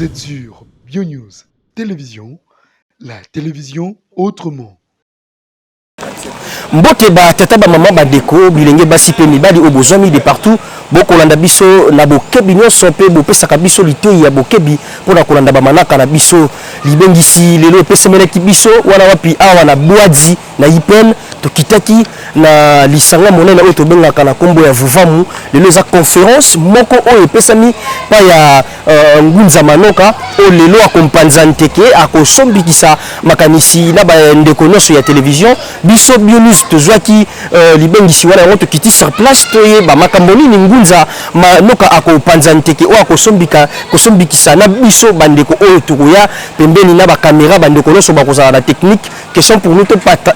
Vous êtes sur BioNews Télévision, la télévision autrement. Mbote ba tata ba maman ba deko bilenge basi pe mibali obozwami de partout bokolanda biso na bokebi nyonso pe bopesaka biso litoi ya bokebi mpona kolanda bamanaka na biso libengisi lelo epesemelaki biso wana wapi awa na bwadi na ipen tokitaki na lisanga monene oyo tobengaka na nkombo ya vuvamu lelo eza conférence moko oyo epesami pa ya ngunza manoka oyo lelo akompanza nteke akosombikisa makanisi na bandeko nyonso ya television biso BioNews tozwaki libengisi wana yango tokiti sur place toyeba makambo nini ngunza manoka akopanza nteke oyo akosombikisa na biso bandeko oyo tokoya pembeni na bakamera bandeko nyonso bakozala na technique question pour nous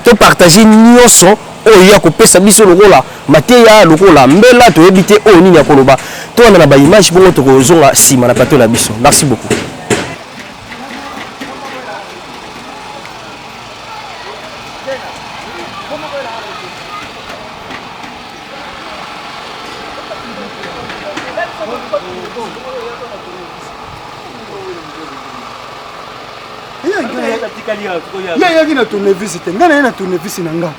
topartager nyonso oyo ya kopesa biso lokola mateya lokola mbela toyebi te oyo nini ya koloba towana na baimage bongo tokozonga nsima na plateau na biso. Merci beaucoup. Il y a tournevis, c'est un tournevis nanga.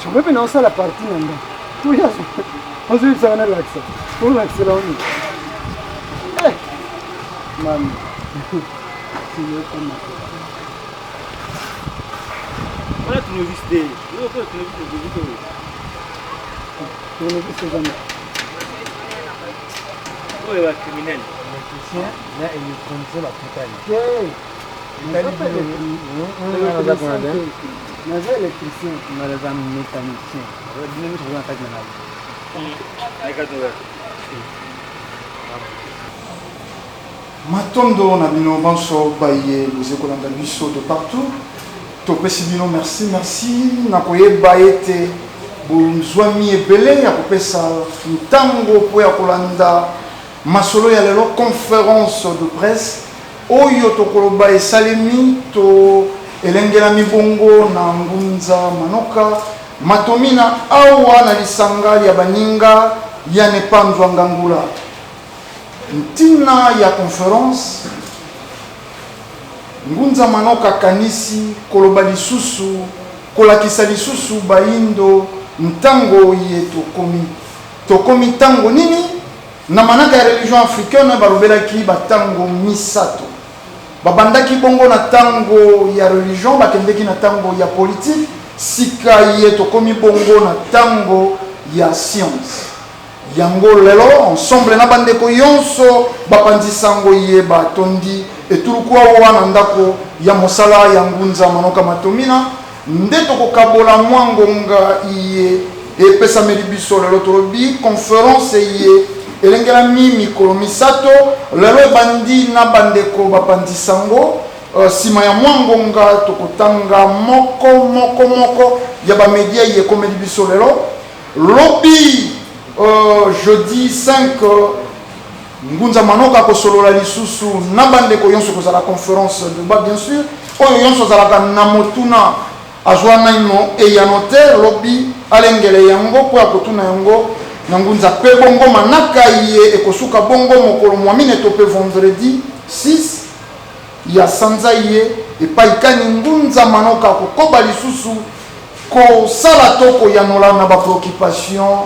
Je ne peux pas lancer la partie nanga. Tout y a. On se dit ça on a l'accès. On l'accès là on est. Eh, maman. C'est le comme. On a tournevis dé. On a tournevis de vidéo. Tournevis c'est jamais. Oh il va criminel. L'électricien là il connaissait la totalité. Ok. On a électricien, on a les mécaniciens. Matondo na bino banso baye bozekolanda biso de partout. Topesi bino merci na koyeba ete bozwami ebele ya kopesa ntango po ya kolanda masolo ya lelo conférence de presse oyo tokoloba esalemi to elengela mibongo na ngunza manoka matomina awa na lisanga ya baninga ya nepanzwa ngangula ntina ya conference ngunza manoka kanisi koloba lisusu kolakisa lisusu baindo ntango ye tokomi tango nini na manaka ya religion africaine balobelaki batango misato babandaki bongo na tango ya religion bakendeki na tango ya politique sika ye tokomi bongo na tango ya science yango lelo ensemble na bandeko yonso bapanzisango ye batondi etulukuwa wana ndako ya mosala ya ngunza manoka matomina nde tokokabola mwangonga iye epesameli biso lelo tolobi conférence ye elengelami mikolo misato lelo ebandi na bandeko bapanzisango nsima ya mwangonga tokotanga moko ya bamedia ye ekomeli biso lelo lobi jeudi 5 ngunza manoka akosolola lisusu na bandeko yonso kozala conférence de bas bien sûr oyo yonso azalaka na motuna azwa naino eyano te lobi alengele yango po akotuna yango na ngunza pe bongo manaka ye ekosuka bongo mokolo mwamine to pe vendredi 6 ya sanza ye epai kani ngunza manoka kokoba lisusu kosala to koyanola na bapreoccupation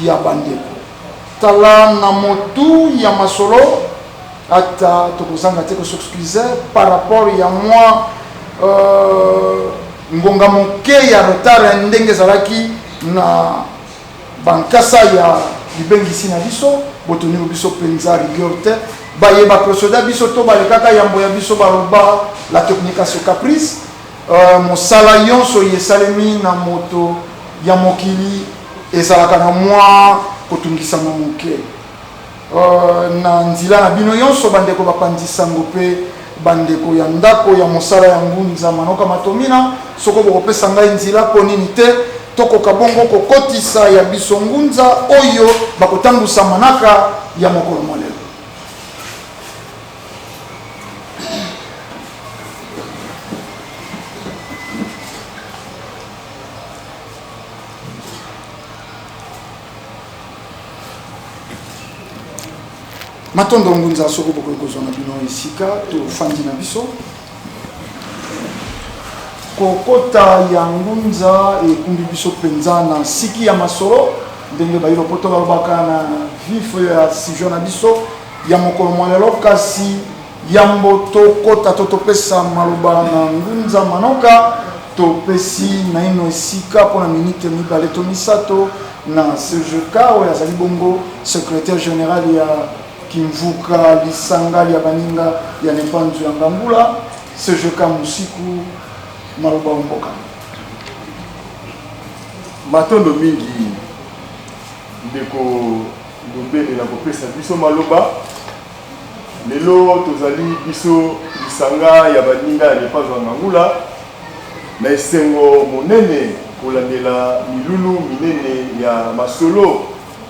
ya bandeko tala na motu ya masolo ata tokozanga te kosuexcuse par rapport ya moi ngonga moke ya retard ya ndenge ezalaki na bankasa ya libengisi na biso botoni biso penza rigueur te bayeba procédure biso to balekaka yambo ya biso baloba la communication caprice mosala yonso yesalemi na moto ya mokili ezalaka na mwa kotungisama moke na nzela na bino yonso bandeko bapanzisango mpe bandeko ya ndako ya mosala ya ngunza manoka matomina soko bokopesa ngai nzela mpo nini te tokoka bongo kokotisa ya biso ngunza oyo bakotambusa manaka ya mokolo molelo. matondo ngunza soko bokoki kozwa na bino esika tofandi na biso kokota ya ngunza ekumbi biso mpenza na siki ya masolo ndenge bayilo poto balobaka na vif ya sijo na biso ya mokolo mwa lelo kasi yambo tokota to topesa maloba na ngunza manoka topesi na ino esika mpona minute mibale to misato na CGK oyo azali bongo secrétaire général ya Kimvuka lisanga ya baninga ya Nembanzu ya Ngambula CGK musiku maloba mboka matondo mingi ndeko ndombele na kopesa biso maloba lelo tozali biso lisanga ya baninga ya Nembanzu ya Ngambula na esengo monene kolandela milulu minene ya masolo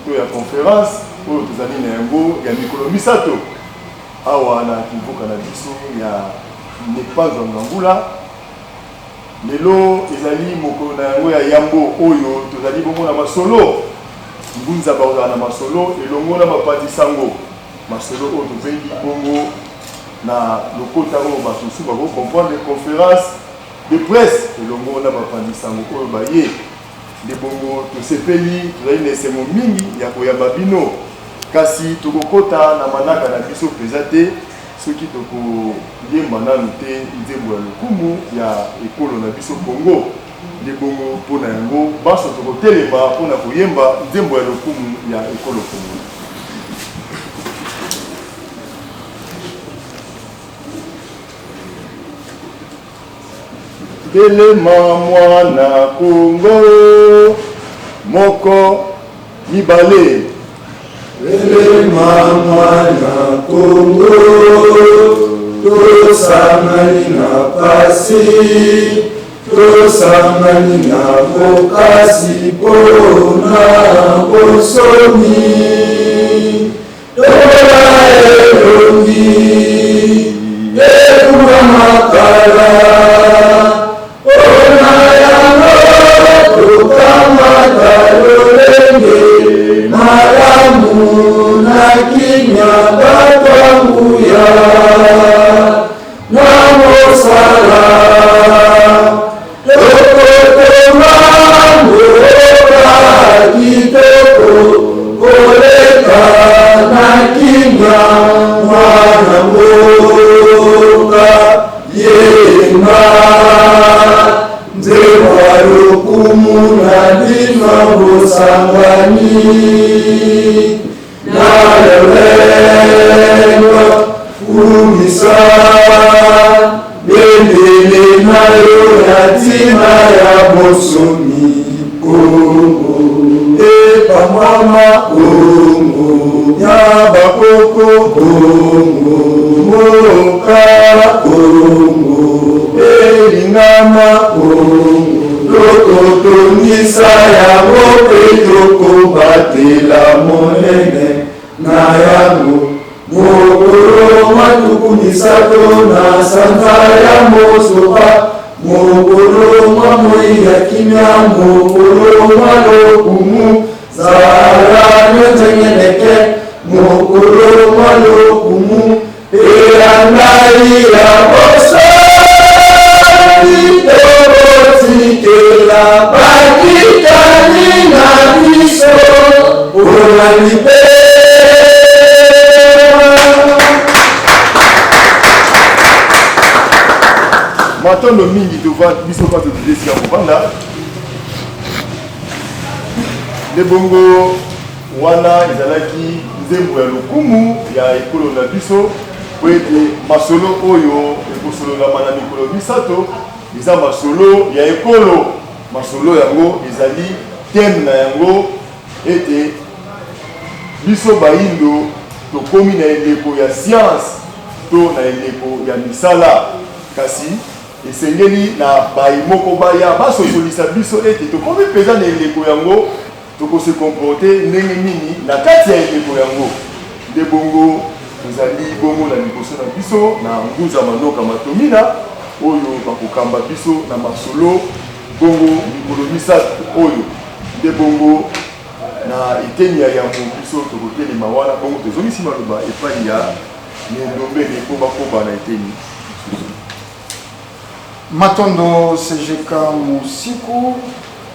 to ya conférence oyo tozali na yango ya mikolo misato awa na Kimvuka na biso ya Nembanzu ya Ngambula lelo ezali mokolo na yango ya yambo oyo tozali bongo na masolo ngunza baozala na masolo elongo na bapati sango masolo oyo tobengi bongo na lokota oyo basusu bakokomprendre conférence de presse elongo na bapandi sango oyo baye nde bongo tosepeli tozali na esengo mingi ya koyamba bino kasi tokokota na manaka na biso mpenza te soki tokoyemba nanu te nzembo ya lokumu ya ekolo na biso Congo nde bongo mpona yango baso tokotelema mpona koyemba nzembo ya lokumu ya ekolo Congo. Telema mwana Congo moko mibale Telema mwana Congo tosangani na pasi tosangani na bokasi pona bosomi tola elongi elunga makala malamu na kinya batwanguya na mosala lokotoma mboka kitoko koleka na kinya mwana mboka yenga nzemba lokumu na bino bosangani na lelengwa kumisa bendele nayo ya ntina ya bosomi Kongo epamwama Kongo ya bakoko Kongo moka Kongo elingama Kongo lokotongisa yango mpe tokobatela monene na yango mokolo matuku misato na sanza ya mosopa mokolo mwa moi ya kimia mokolo mwa lokumu zala nyozengeneke mokolo mwa lokumu eyandai ya boso la bakitani na biso olanipe matondo mingi tova biso pato tudesi ya kobanda nde bongo wana ezalaki nzembo ya lokumu ya ekolo na biso po ete masolo oyo ekosololama na mikolo misato eza masolo ya ekolo masolo yango ezali teme na yango ete biso bayindo tokomi na eleko ya science to na eleko ya misala kasi esengeli na bayi moko baya basosolisa biso ete tokomi mpenza na eleko yango tokose komporte ndenge nini na kati ya eleko yango nde bongo tozali bongo na liboso na biso na nguza manoka matomina oyo bakokamba biso na masolo bongo mikolo misato oyo nde bongo na eteni ya yambo biso tokotelema wana bongo tozongisi maloba epai ya Ndombele po bakoba na eteni matondo CGK Musiku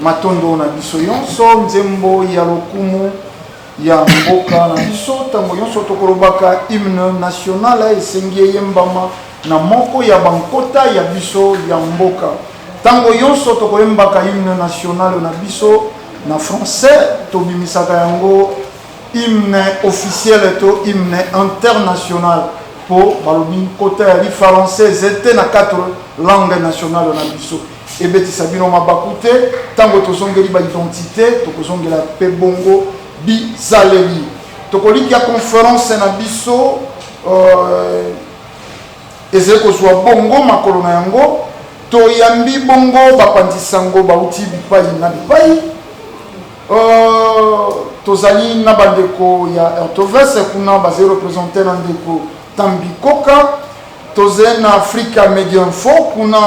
matondo na biso yonso nzembo ya lokumu ya mboka na biso tango yonso tokolobaka hymne national esengi eyembama na moko ya bankota ya biso ya mboka tango yonso tokoyembaka hymne national na biso na français tobimisaka yango hymne officiel to hymne international po balobi kota ya li français ete na 4 langues nationales na biso ebetisa bino mabaku te tango tozongeli ba identité tokozongela pe bongo bizaleli tokoliki ya conférence na biso ezali kozwa bongo makolo na yango toyambi bongo bapandisango bauti bipai na bipai tozali na bandeko ya RTVS kuna bazali représenter na ndeko Tambikoka tozali na Africa Media Info kuna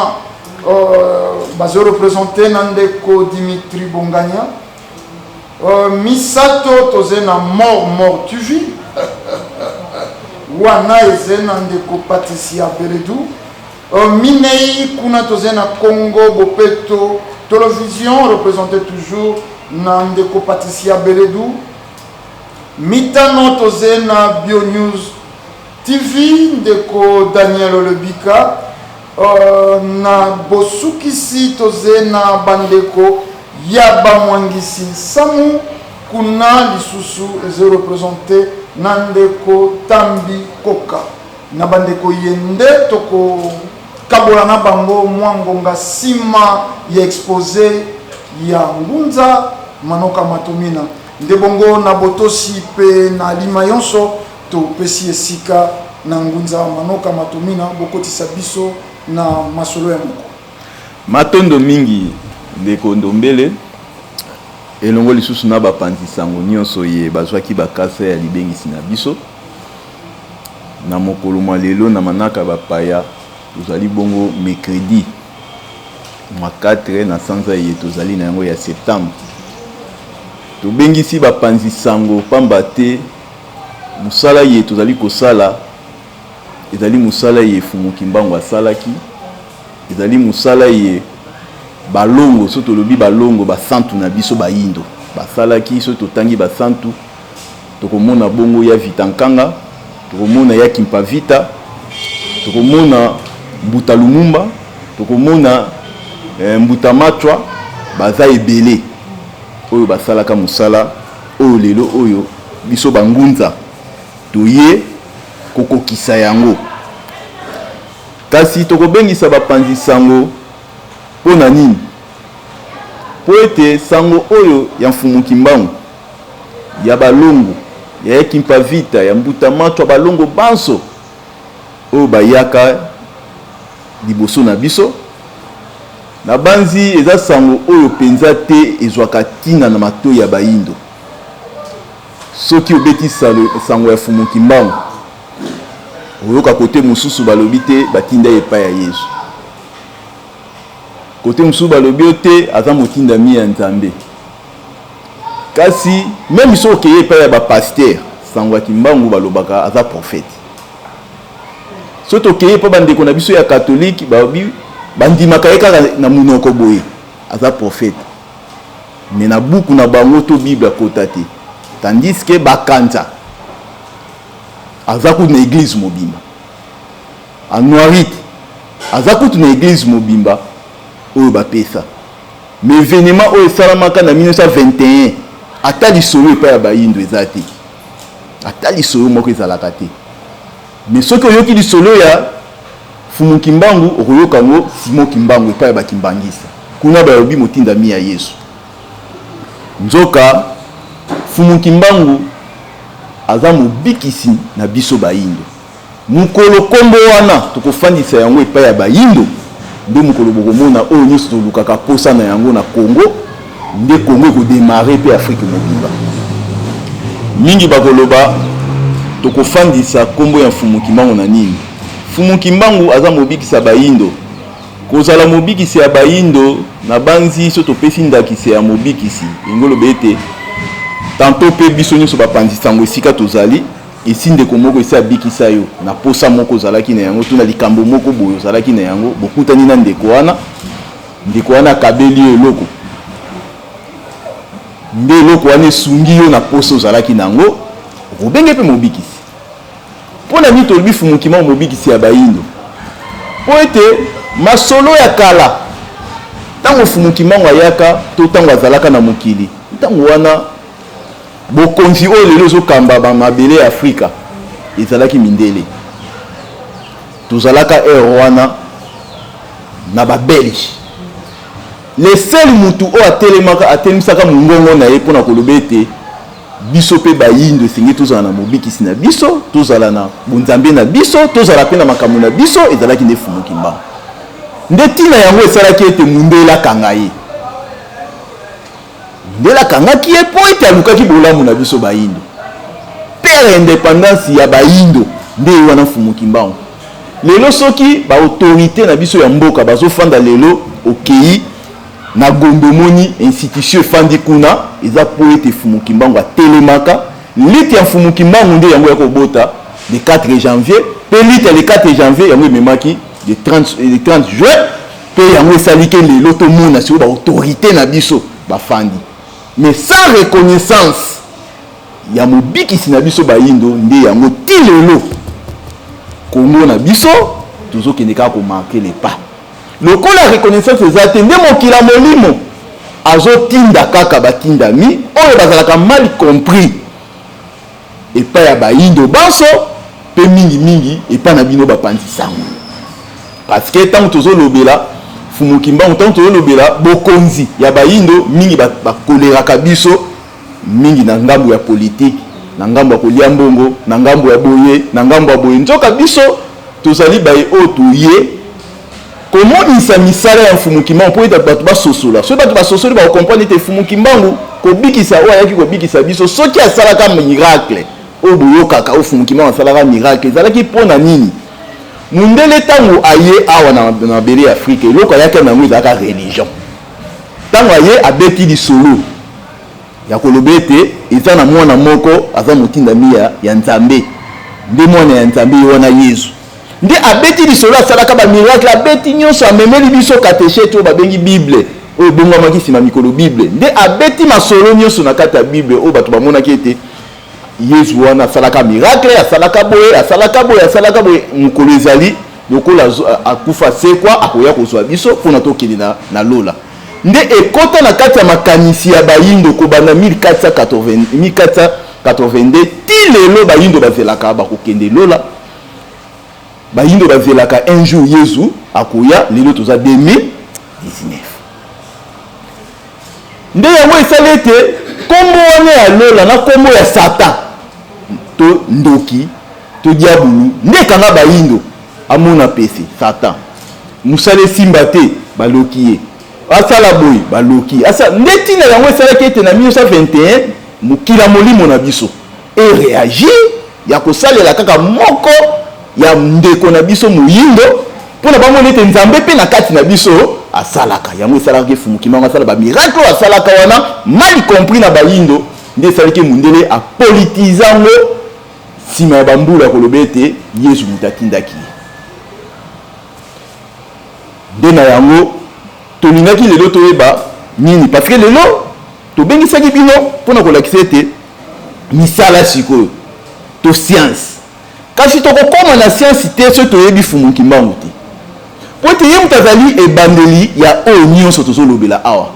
bazali représenter na ndeko Dimitri Bongania Misato tozali na Mort TV wana ezali na ndeko Patricia Beredu Minei kuna tozali na Congo Bopeto Télévision représenté toujours na ndeko Patricia Beredu mitano tozali na Bio News TV ndeko Daniel Olebika na bosukisi tozali na bandeko ya bamwangisi Samu kuna lisusu ezali représenté na ndeko Tambi Koka na bandeko yende toko kabola na bango mwangonga sima ya exposé ya ngunza manoka matomina ndebongo na botosi pe na lima yonso to pesi esika na ngunza manoka matomina bokotisa biso na masolo ya moko matondo mingi ndeko Ndombele elongo lisusu na bapanzisango nyonso ye bazwaki bakasa ya libengisi na biso na mokolo mwa lelo na manaka bapaya tozali bongo mercredi mwa 4 na sanza ye tozali na yango ya septembre tobengisi bapanzisango pamba te musala ye tozali kosala ezali musala ye Fumuki Mbangu asalaki ezali musala ye balongo so tolobi balongo basantu na biso bayindo basalaki so totangi basantu tokomona bongo ya Vitankanga tokomona ya Kimpavita tokomona Mbuta Lumumba tokomona Mbuta Matwa baza ebele oyo basalaka musala oyo lelo oyo biso bangunza toye kokokisa yango kasi tokobengisa bapanzi sango pona nini po ete sango oyo ya Fumuki Mbangu ya balongo ya Kimpavita ya Mbuta Matwa balongo banso oyo bayaka liboso na biso na banzi eza sango oyo penza te ezwaka tina na matoi ya bayindo soki obeti sango ya Fumuki Mbangu oyoka kote mususu balobi te batinda epai ya Yesu kote mususu balobi te aza motindami ya Nzambe kasi même so okeye epai ya bapaster sango ya Kimbangu balobaka aza prophète so tokeye pa bandeko na biso ya catholique babi bandimaka ye kaka na munoko boye aza prophète mais na buku na bango to Bible akota te tandis que bakanza aza kutu na église mobimba anuarite aza kutu na église mobimba oyo bapesa mais événement oyo esalamaka na 1921 ata lisolo epai ya bayindo eza te ata lisolo moko ezalaka te mais soki oyoki lisolo ya Fumuki Mbangu okoyoka yango Simon Kimbangu epai ya bakimbangisa kuna balobi motindami ya Yesu nzoka Fumuki Mbangu aza mobikisi na biso bayindo mukolo kombo wana tokofandisa yango epai ya bayindo nde mukolo bokomona oyo nyonso tolukaka posa na yango na Congo nde Congo ekodemare pe Afrique mobimba mingi bakoloba tokofandisa kombo ya Fumuki Mbangu na nini Fumuki Mbangu aza mobikisa bayindo kozala mobikisi ya bayindo na banzi so topesi ndakisi ya mobikisi engolo bete tantôt pe biso nyonso bapanzisango esika tozali esi ndeko moko esi abikisa yo na posa moko ozalaki na yango tuna likambo moko boyo ozalaki na yango bokutani na ndeko wana akabeli yo eloko nde eloko wana esungi yo na posa ozalaki na yango obenge mpe mobikisi mpo na nini tolobi fumukima mobikisi ya bayindo po ete masolo ya kala ntango fumukimango ayaka to ntango azalaka na mokili ntango wana bokonzi oyo lelo ezokamba bamabele ya afrika ezalaki mindele tozalaka ere wana na babelge le seul mutu oyo atelemisaka mongongo na ye mpona koloba ete biso mpe bayindo esengi tozala na mobikisi na biso tozala na bonzambe na biso tozala mpe na makambo na biso ezalaki nde fumukimbango nde ntina yango esalaki ete mundele akanga ye mundele akangaki ye mpo ete alukaki bolamu na biso bayindo pere indépendance ya bayindo nde ye wana fumukimbango lelo soki baautorité na biso ya mboka bazofanda lelo okei na Gombe moni institution efandi kuna eza po ete fumukimbango atelemaka liti ya fumukimbango nde yango ya kobota le 4 janvier pe liti ya le 4 janvier yango ememaki le 30 juin pe yango esaliki lelo tomona sikoyo baautorité na biso bafandi mais sans reconnaissance ya mobikisi na biso bayindo nde yango ti lelo kongo na biso tozokende kaka komarke le pas lokola reconnaissance eza te nde mokila molimo azotinda kaka batindami oyo bazalaka mal compris epai ya bayindo banso mpe mingimingi epai na bino bapanzisango parce que ntango tozolobela fumukimbango ntango tozolobela bokonzi ya bayindo mingi bakoleraka biso mingi na ngambo ya politike na ngambo ya kolia mbongo na ngambo ya boye na ngambo ya boye nzoka biso tozali baye oyo toye komonisa misala ya fumukimbango mpo ete bato basosola soki bato basosoli bakokomprendre ete fumukimbango kobikisa oyo ayaki kobikisa biso soki asalaka miracle oyo boyokaka oyo fumukimbango asalaka miracle ezalaki mpo na nini mundele ntango aye awa na mabele ya afrika eloko ayaki nango ezalaka religion ntango aye abeti lisolo ya koloba ete eza na mwana moko aza motindami ya nzambe nde mwana ya nzambe ye wana yesu nde abeti lisolo asalaka bamiracle abeti nyonso amemeli biso kateshete oyo babengi bible oyo ebongwamaki nsima mikolo bible nde abeti masolo nyonso na kati ya bible oyo bato bamonaki ete yesu wana asalaka miracle asalaka boye mokolo ezali lokola akufa sekwa akoya kozwa biso mpona tokende na lola nde ekota na kati ya makanisi ya bayindo kobanda 1482 ti lelo bayindo bazelaka bakokende lola bayindo bazelaka un jour yesu akoya lelo toza 2019 nde yango esali ete kombo wana ya lola na kombo ya satan to ndoki to diabulu nde ekanga bayindo amona pese satan mosala esimba te baloki ye asala boye baloki nde ntina yango esalaki ete na 1921 mokila molimo na biso ereagir ya kosalela kaka moko ya ndeko na biso moyindo mpona bamona ete nzambe mpe na kati na biso asalaka yango esalaki fumukimbango asala bamiracle oyo asalaka wana mal compris na bayindo nde esalaki mundele apolitizango nsima ya bambula koloba ete yesu moto atindaki ye nde na yango tolingaki lelo toyeba nini parce que lelo tobengisaki bino mpona kolakisa ete misala sikoyo to science kasi tokokoma na science te so toyebi fumukimbango te po ete ye moto azali ebandeli ya oyo nyonso tozolobela awa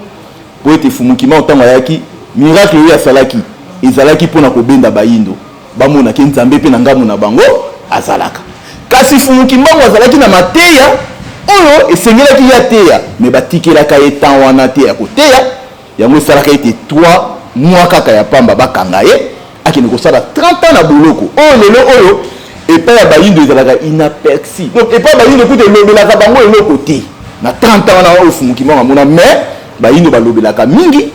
po ete fumukimbango ntango ayaki miracle oyo asalaki ezalaki mpona kobenda bayindo bamonaki nzambe mpe na ngambo na bango azalaka kasi fumukimbango azalaki na mateya oyo esengelaki ya teya me batikelaka ye temps wana te ya koteya yango esalaka ete 3 mois kaka ya pamba bakanga ye akende kosala 30 ans na boloko oyo lelo oyo epai ya bayindo ezalaka inaperci donc epai ya bayindo kuta elobelaka bango eloko te na 30 ans wana oyo fumukimbango amona mais bayindo balobelaka mingi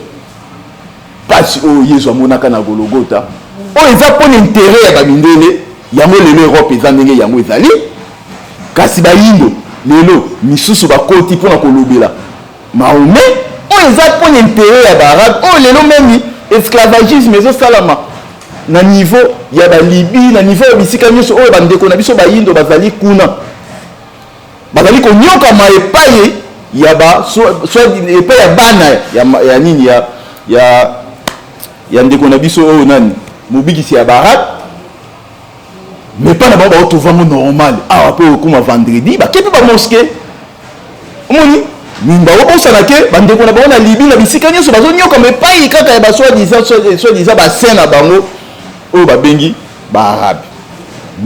pasi oyo yesu amonaka na gologota oyo eza mpona intere ya bamindele yango lelo Europe eza ndenge yango ezali kasi bayindo lelo misusu bakoti mpona kolobela Mahomet oyo eza mpona intere ya baarabe oyo lelo memi esclavagisme ezosalama na niveau ya balibi na niveau ya bisika nyonso oyo bandeko na biso bayindo bazali kuna bazali konyokama epai ya epai ya bana ya nini ya ndeko na biso oyo nani mobikisi ya barat mais pas na bango baotovamo normal awa mpe okoma vendredi bakepe bamoske omoni baobosana ke bandeko na bango na libi na bisika nyonso bazonyokama epai kaka ya basoi-disant basin na bango oyo babengi baarabe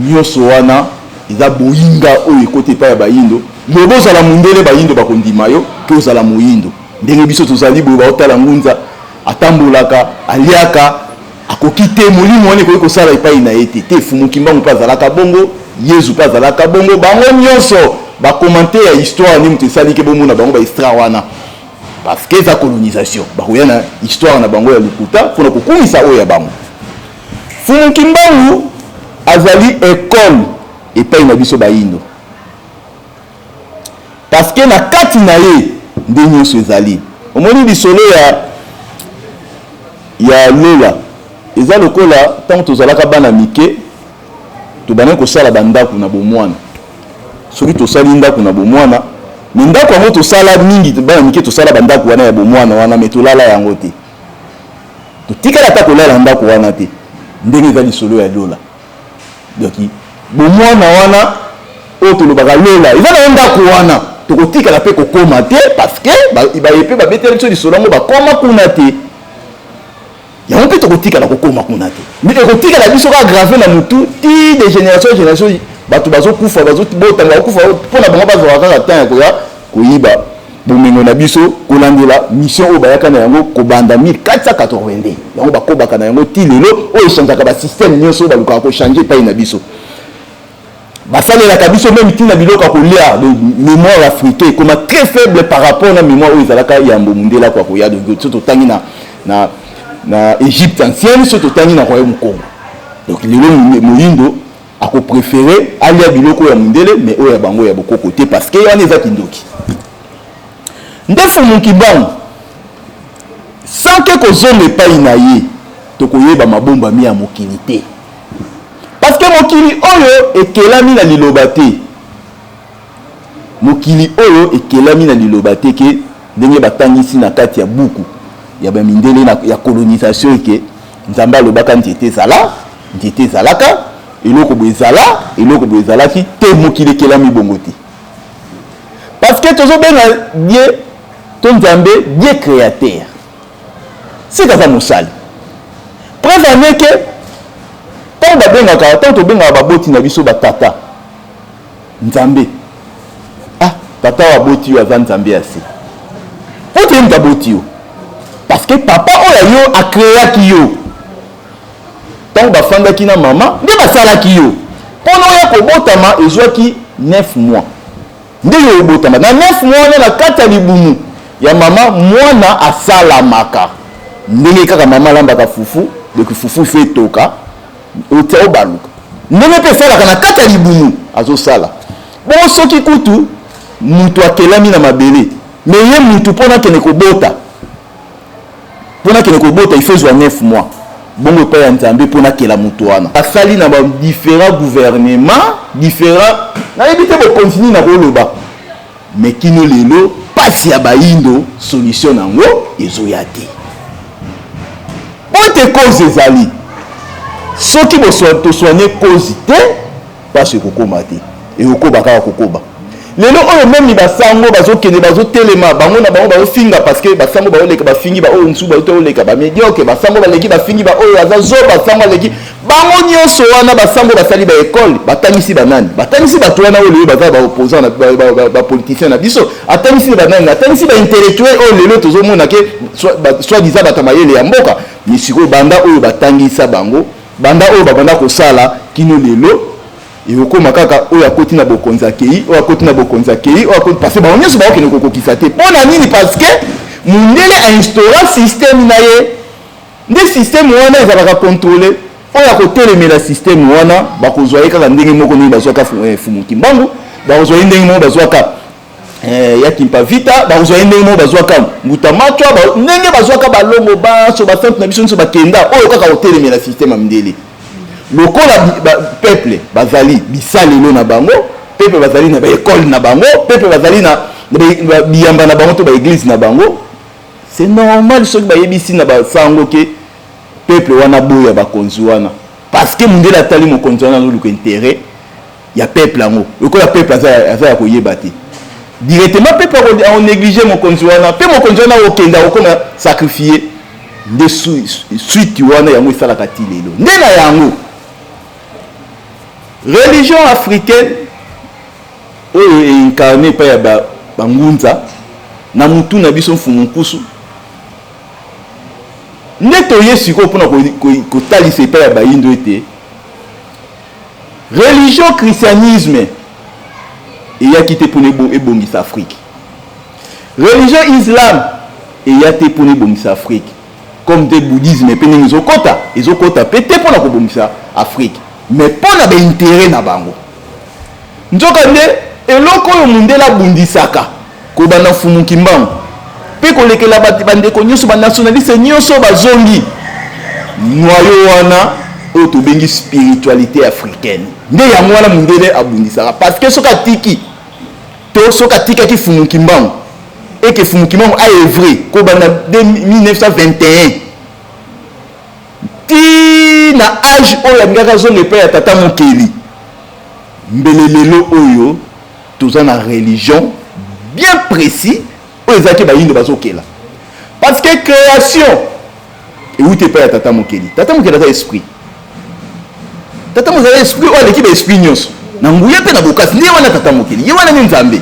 nyonso wana eza boyinga oyo ekoti epai ya bayindo lobo ozala mondele bayindo bakondima yo ke ozala moyindo ndenge biso tozali boye baotala ngunza atambolaka aliaka akoki te molimo wana ekoki kosala epai na ye te fumuki mbangu mpe azalaka bongo yezu mpe azalaka bongo bango nyonso bakomante ya histoire nde moto esali ke bomona bango bahistoire wana parce que eza colonisation bakoya na histoire na bango ya lokuta mpona kokumisa oyo ya bango fumuki mbangu azali ekole epai na biso bayindo parce que na kati na ye nde nyonso ezali omoni lisolo ya lola eza lokola ntango tozalaka bana mike tobandaki kosala bandako na bomwana soki tosali ndako na bomwana me ndako yango tosala mingi bana mike tosala bandako wana ya bomwana wana me tolala yango te totikala ata kolala ndako wana te ndenge eza lisolo ya lola donc bomwana wana oyo tolobaka lola eza na ndako wana tokotikala mpe kokoma te parce que bayepe babeteli biso lisolo yango bakoma kuna te yango mpe tokotikala kokoma kuna te mais ekotikala biso kaka grave na mutu ti de génération en génération bato bazokufa bazobotanga bakufa mpona bango bazwaka kaka temps ya koya koyiba bomengo na biso kolandela mission oyo bayaka na yango kobanda 1482 yango bakobaka na yango ti lelo oyo echangeaka basystème nyonso oyo balukaka kochange epai na biso basalelaka biso meme ntina biloko ya kolia de mémoire africain ekoma très faible par rapport na mémoire oyo ezalaka yambo mundela kwa koya so totangi na Égypte ancienne so totangi na royaume Congo donc lelo moyindo akopréféré alia biloko ya mundele mais oyo ya bango ya bokoko te parce que wana eza kindoki ndefu mokibango sans que kozonga epai na ye tokoyeba mabombami ya mokili te parce que mokili oyo ekelami na liloba te mokili oyo ekelami na liloba te ke ndenge batangisi na kati ya buku ya bamindele ya colonisation eke nzambe alobaka nzete ezalaka eloko boye ezalaki te mokili ekelami bongo te parce que tozobenga die to nzambe die créateur sikaza mosali preuve aneke ntango babengaka ntango tobengaka baboti na biso batata nzambe tata waboti yo aza nzambe ya se po te mutu aboti yo parce que papa oyo yo akreaki yo ntango bafandaki na mama nde basalaki yo mpona oyo kobotama ezwaki 9 mois nde yo obotama na 9 mois wana na kati ya libumu ya mama mwana asalamaka ndenge kaka mama alambaka fufu donc fufu ife etoka otia obaluka ndenge mpe esalaka na kati ya libumu azosala bongo soki kutu mutu akelami na mabele me ye mutu mpona kende kobota ifezwa 9 mois bongo epai ya nzambe mpona kela mutu wana asali na badifférent gouvernement différent nayebi te bokontinue na koloba me kino lelo pasi ya bayindo solution nango ezoya te ote cause ezali soki tosoigne cause te pasi ekokoma te ekokoba kaka kokoba lelo oyo memi basango bazokende bazotelema bango na bango bazofinga parce que basango baoleka bafingi ba oyo nsu baoleka bamediocre basango baleki bafingi ba oyo aza zo basango aleki bango nyonso wana basango basali baekole batangisi banani batangisi bato wana oyo lelo baza baopposant na bapoliticien na biso atangisi banani atangisi baintellectuel oyo lelo tozomona ke soi-disant bato mayele ya mboka misiko banda oyo batangisa bango banda oyo babanda kosala kino lelo ekokoma kaka oyo akoti na bokonzi akei oyo akoti na bokonzi akei oyo akoti parce que bango nyonso baokende kokokisa te mpona nini parce que mundele ainstaura système na ye nde système wana ezalaka contrôle oyo akotelemela système wana bakozwa ye kaka ndenge moko ndenge bazwaka fumuki mbangu bakozwa ye ndenge moko bazwaka ya kimpa vita bazwa ndenge bazwaka mutamachwa ndenge bazwaka balongo baso ba centre na biso nso bakenda oyo kaka hotelemela système ya mindele lokola peuple bazali bisalelo na bango peuple bazali na baécole na bango peuple bazali na biyamba na bango to baéglise na bango c'est normal soki bayebisi na basango ke peuple wana boya bakonzi wana parce que mindele atali mokonzi wana azoluka intérêt ya peuple yango lokola peuple aza ya koyeba te directement peuple a négligé mon conjoint pe mon conjoint okenda okoma sacrifier de suite wana yango isala katilelo ndena yango religion africaine oyo incarné pa ya bangunza na mutu na biso mfumunkusu neto yesiko pona ko talise pa ya bayindo ete religion christianisme et y a quitté pour les bongis Afrique. Religion islam et y a été pour les bongis Afrique. Comme des bouddhisme et pénis okota, ils ont kota pété pour la bongis Afrique. Mais pas na intérêt na bango. Nzokande et loko yo mundela bundisaka ko bana fumu kimbango. Pe ko lekela bande ko nyoso ba nationaliste nyoso bazongi. Noyo wana o to bengi spiritualité africaine. Nde ya mwana mundele abundisaka parce que soka tiki to soka tika ki fumuki mbango et que fumuki mbango a œuvré ko bana de 1921 ti na âge oyo ngaka zo lepe ya tata mokeli mbelelelo oyo toza na religion bien précis oyo ezaki bayindo bazokela parce que création et où te pa ya tata mokeli aza esprit tata mozala esprit oyo aleki baesprit nyonso na nguya mpe na bokasi nde wana tata mokeli ye wana ni nzambe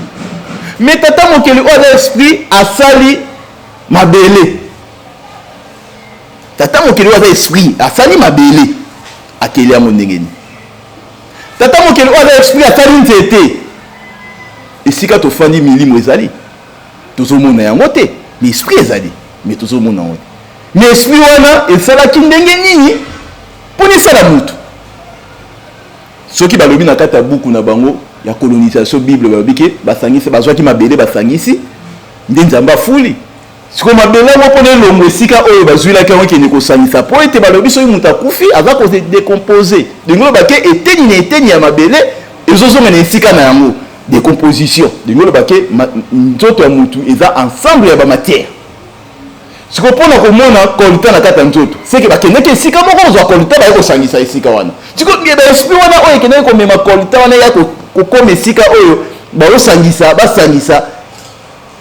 mais tata mokeli oyo aza esprit asali mabele tata mokeli oyo aza esprit asali mabele akeli yango ndenge nini tata mokeli oyo aza esprit asali nzete esika tofandi milimo ezali tozomona yango te mais esprit ezali mais tozomona yango te mais esprit wana esalaki ndenge nini mpona esala mutu soki balobi na kata buku na bango ya colonisation bible balobi ke basangisi bazwaki mabele basangisi nde nzambe afuli siko mabele yango mpona elongo esika oyo bazwilaki yango ekende kosangisa po ete balobi soki moto akufi aza kodecompose ndenge oyo bake eteni na eteni ya mabele ezozonga na esika na yango décomposition ndenge oyo bake nzoto ya motu eza ensemble ya bamatière siko mpona komona kolita na kata nzoto seke bakendeki esika moko ozwa kolita baye kosangisa esika wana siko baesprit wana oyo ekendeki komema kolita wana ya kokoma esika oyo baosangisa basangisa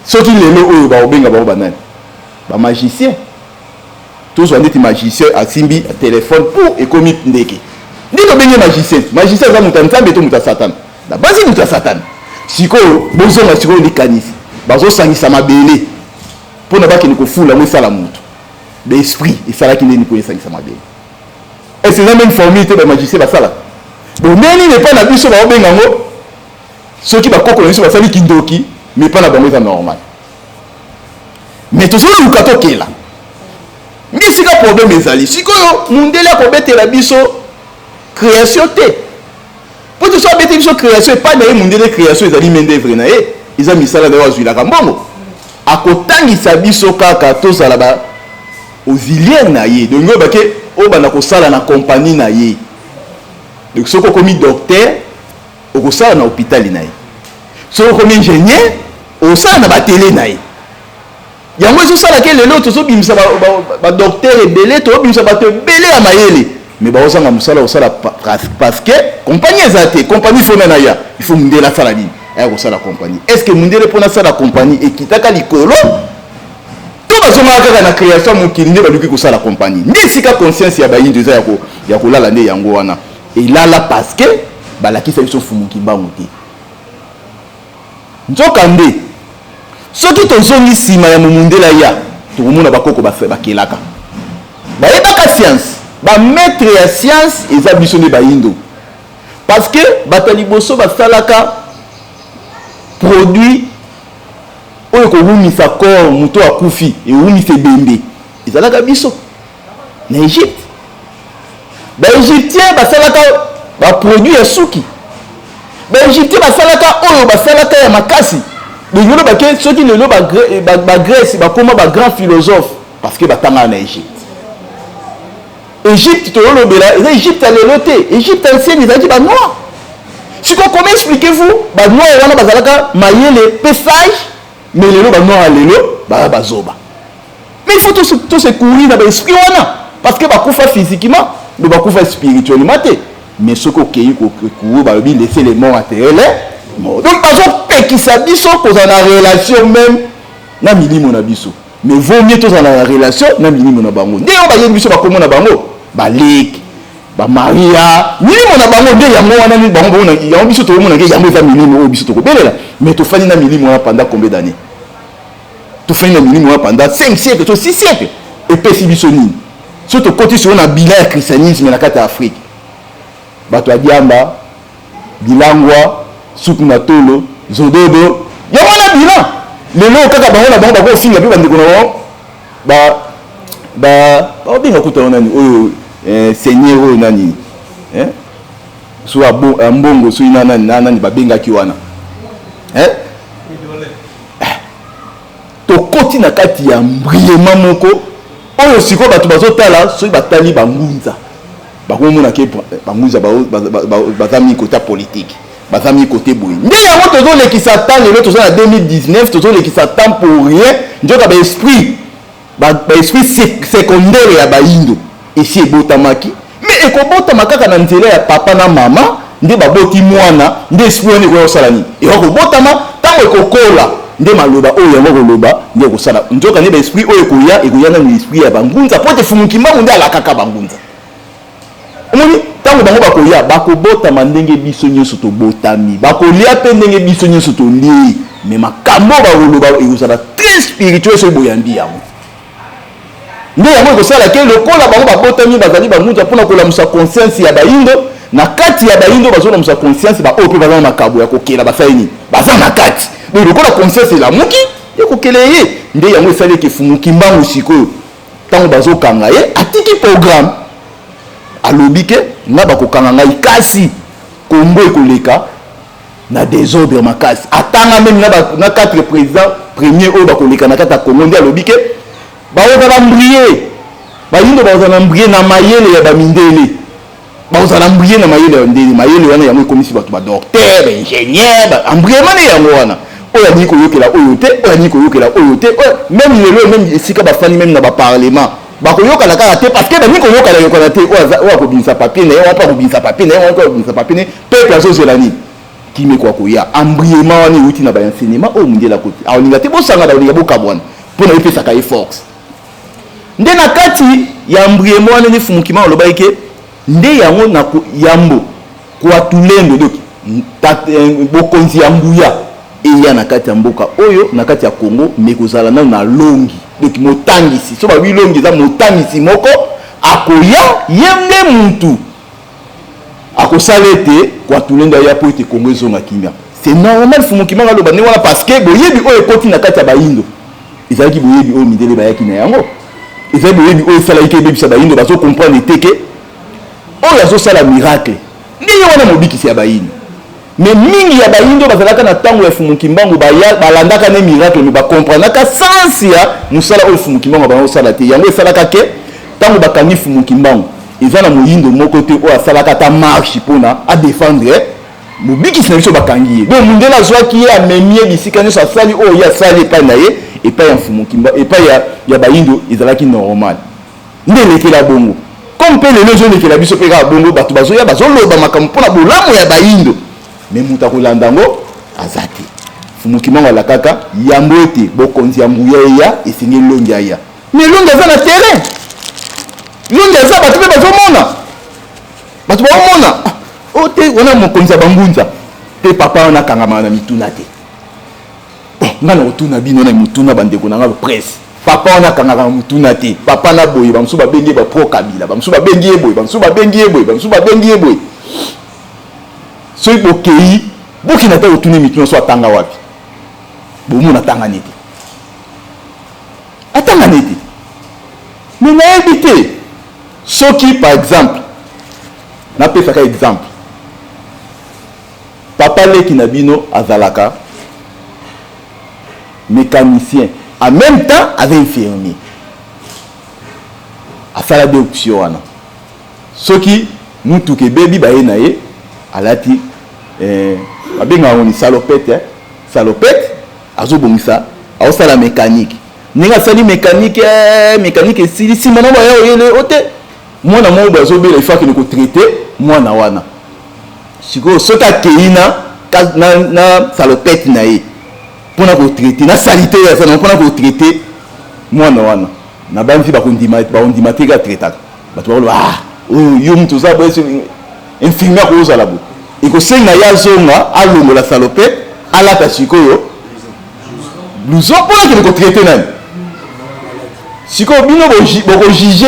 soki lelo oyo baobenga bao banani bamagicien tozwa ndeti magicien asimbi telefone po ekomi ndeke ndi tobengi magicien aza moto ya nzambe to moto ya satana na basi moto ya satana sikoyo bozonga sikoyo likanisi bazosangisa mabele mpona bakende kofula ngo esala motu baesprit esalaki ndeni mpo esangisa mabele ese eza meme formule te bamagicien basalaka boneni mepa na biso baobenga ngo soki bakoko na biso basali kindoki mepa na bango eza normal mais tozoluka tokela nde esika problème ezali sikoyo mundele akobetela biso création te po toso abeteli biso création epai na ye mundele création ezali main-d'œuvre na ye eza misala na yo azwilaka mbongo akotangisa biso kaka tozala ba auxiliaire na ye donc oyo bake oyo banda kosala na compagnie na ye donc soki okomi docteur okosala na hôpital na ye soki okomi ingénieur okosala na batele na ye yango ezosalaka lelo tozobimisa badocteur ebele tozobimisa bato ebele ya mayele mais baozanga mosala osala parce que compagnie eza te compagnie fona na ya il faut mundele asala nini aya kosala compagnie est ce que mundele mpona asala compagnie ekitaka likolo to bazongaka kaka na création mokili nde baluki kosala compagnie nde esika conscience ya bayindo eza ya kolala nde yango wana elala parce que balakisa biso fumuki mbango te nzoka nde soki tozongi nsima ya momundela ya tokomona bakoko bakelaka bayebaka science bamaître ya science eza biso nde bayindo parce que bato liboso basalaka produit oyo kowumisa corps moto akufi ewumisa ebembe ezalaka biso na Egypte baégyptien basalaka baproduit ya suki baégyptien basalaka oyo basalaka ya makasi donc le baké ceux qui le ba Grèce ba comment ba grand philosophe parce que ba tanga na Égypte to le bela et Égypte a le loté Égypte ancienne ils a dit ba noir si comment expliquez-vous ba noir wana bazalaka mayele pesage mais le ba noir lelo ba zoba mais il faut tout se courir dans l'esprit wana parce que ba kufa physiquement le ba kufa spirituellement mais ce qu'on cueille ko ba bi laisser les morts matériels donc pas qui s'abisso cause en relation même na milimo na biso mais vaut mieux tous en relation na milimo na bango nde ba yebi biso ba komo na bango ba lek ba maria milimo na bango nde yango wana ni bango na yango biso to mona ke yango eza milimo o biso to ko belela mais to fani na milimo pendant combien d'années to fani na milimo pendant 5 siècles to 6 siècles et pesi biso nini surtout côté sur na bilan ya christianisme na kata Afrique bato ya diamba bilangwa suku na tolo zododo yango na bilan lelo kaka bango na bango bako finga pe bandeko na ba obenga kuta nani oyo seigneur oyo nani so mbongo so ina nani babengaki wana to koti na kati ya mbriema moko oyo siko bato bazotala so batali bangunza bakomona ke bangunza bazami kota politique bazami côté boy nde yango tozolekisa temps lelo toza na 2019 tozolekisa temps pour rien njoka ba esprit secondaire ya baindo esi ebotamaki mais ekobotama kaka na nzela ya papa na mama nde baboti mwana nde esprit wana ekosala nini ekobotama ntango ekokola nde maloba oyo yango koloba nde ekosala njoka nde ba esprit oyo ekoya na esprit ya bangunza po te fumuki mbangu nde alakaka bangunza omoni tango bango bakoya bakobotama ndenge biso nyonso tobotami bakolia pe ndenge biso nyonso tolie mais makambo bakoloba ekozala très spirituel so boyambi yango nde yango ekosala ke lokola bango babotami bazali bangunza mpona kolamusa conscience ya baindo na kati ya baindo bazolamusa conscience baoyo mpe baza na makambo ya kokela basali nini baza na kati donc lokola conscience elamuki ekokele ye nde yango esali eke efumuki mbangu sikoyo ntango bazokanga ye atiki programme alobi ke nga bakokanga ngai kasi kombo ekoleka na désordre makasi atanga même na 4 présidents premier oyo bakoleka na kati ya Congo nde alobi ke baozala mbrie bayindo baozala mbrie na mayele ya bamindele baozala mbrie na mayele ya ndele mayele wana yango ekomisi bato badocteur baingénieur bambriement ne yango wana oyo alingi koyokela oyo te oyo alingi koyokela oyo te même lelo même esika bafani même na baparlement bakoyokana kaka te parce que balingi koyokana yokana te oyo akobimisa papier na ye wapa akobimisa papier na ye wapa akobimisa papier na ye peuple azozela nini kimeko akoya embriement wana euti na baenseignement oyo mondela kote aolinga te bosangana olinga bokabwana mpona epesaka ye force nde na kati ya embriement wana nde fumukima olobaki ke nde yango na yambo kwatulendo donc bokonzi ya nguya eya na kati ya mboka oyo na kati ya Congo mais kozala nano na longi donc motangisi so babi longi eza motangisi moko akoya ye nde mutu akosala ete kwatulendo ya po ete Congo ezonga kimia c'est normal fumukima ngaloba ne wana parce que boyebi oyo ekoti na kati ya baindo ezalaki boyebi oyo mindele bayaki na yango ezali boyebi oyo esalaki ebebisa baindo bazocomprendre teke oyo azosala miracle nde ye wana mobikisi ya baindo mais mingi ya baindo bazalaka na ntango ya fumuki mbangu balandaka ne miracle mais bakomprendaka sansi ya mosala oyo fumuki mbangu bazosala te yango esalaka ke ntango bakangi fumuki mbangu eza na moyindo moko te oyo asalaka ata marche mpona adéfendre mobikisi na biso bakangi ye donc mundele azwaki ye amemi ye bisika nyonso asali oyo ye asali epai na ye epai ya fumuki mbangu epai ya baindo ezalaki normal nde elekela bongo comme mpe lelo ezolekela biso mpe kaka bongo bato bazoya bazoloba makambo mpona bolamu ya baindo mais muta kolanda ngo aza te fumuki mbangu alakaka yambo ete bokonzi ya nguya eya esengi elongi aya mais elongi aza na terrain elongi aza bato mpe bazomona bato baomona o te wana mokonzi ya bangunza te papa wana akangama na mituna te nga na kotuna bino na mituna bandeko na nga presse papa wana akangaka na mituna te papa na boye bamosusu babengi ye bapro kabila bamosusu babengi ye boye bamosusu babengi ye boye bamosusu babengi ye boye soki bokei bokina ta otuni mituna so atanga wapi bomona atanga nete atanga nete mais nayebi te soki par exemple napesaka exemple papa leki na bino azalaka mécanicien en même temps avec infirmier asala deux options wana soki mutu ke bebi ba ye na ye alati babenga ngoni salopette azobongisa aosala mécanique ninga sali mécanique esili nsima na baya oyele ote mwana moko bazobela ifaki ni kotraite mwana wana sikoyo soki akei na salopette na ye mpona kotraite na salite yasana mpona kotraite mwana wana na banzi bakondima te ka traitaka bato bakoloba oyo yo mutu oza boye infirmière kozala boye ekosenga ye azonga alongola salopette alata sikoyo blouson mpona kende kotraite nani sikoyo bino bokojuge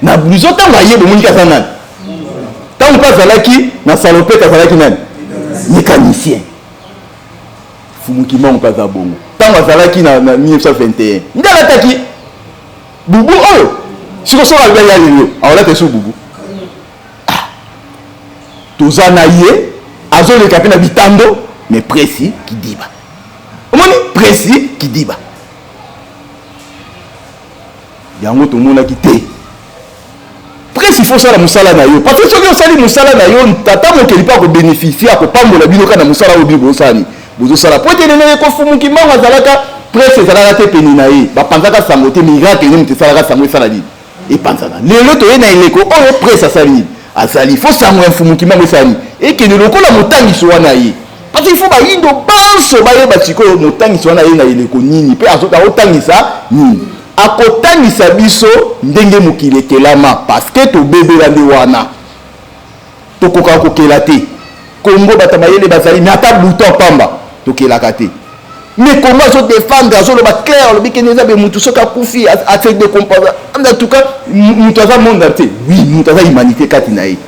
na blouson ntango aye bomoni kaza nani ntango mpe azalaki na salopette azalaki nani mécanicien fumukimango mpe aza bongo ntango azalaki na 1921 nde alataki bubu oyo siko soki alibali ya lelo aolata eso bubu toza na ye azoleka mpe na bitando mais presi kidiba omoni presi kidiba yango tomonaki te presi ifo osala mosala na yo parce que soki osali mosala na yo tata mokeli mpe akobénéficie akopambola bino kaka na mosala oyo bino bozosala bozosala po ete nene ekofumuki mbango azalaka presi ezalaka te pene na ye bapanzaka sango te miracle nde moto esalaka sango esala nini epanzana lelo toye na eleko oyo presi asali nini azali fo sango ya mfumuki mbango esala nini ekende lokola motangiso wana ye parce que il faut bayindo banso bayeba sikoyo motangiso wana ye na eleko nini mpe aotangisa nini akotangisa biso ndenge mokili ekelama parce que tobebela nde wana tokokaka kokela te kongo bato mayele bazali me ata bouton pamba tokelaka te mais kongo azodefendre azoloba clair alobi kende eza be mutu soki akufi ase décomposa en tout cas mutu aza monde te oui mutu aza humanité kati na ye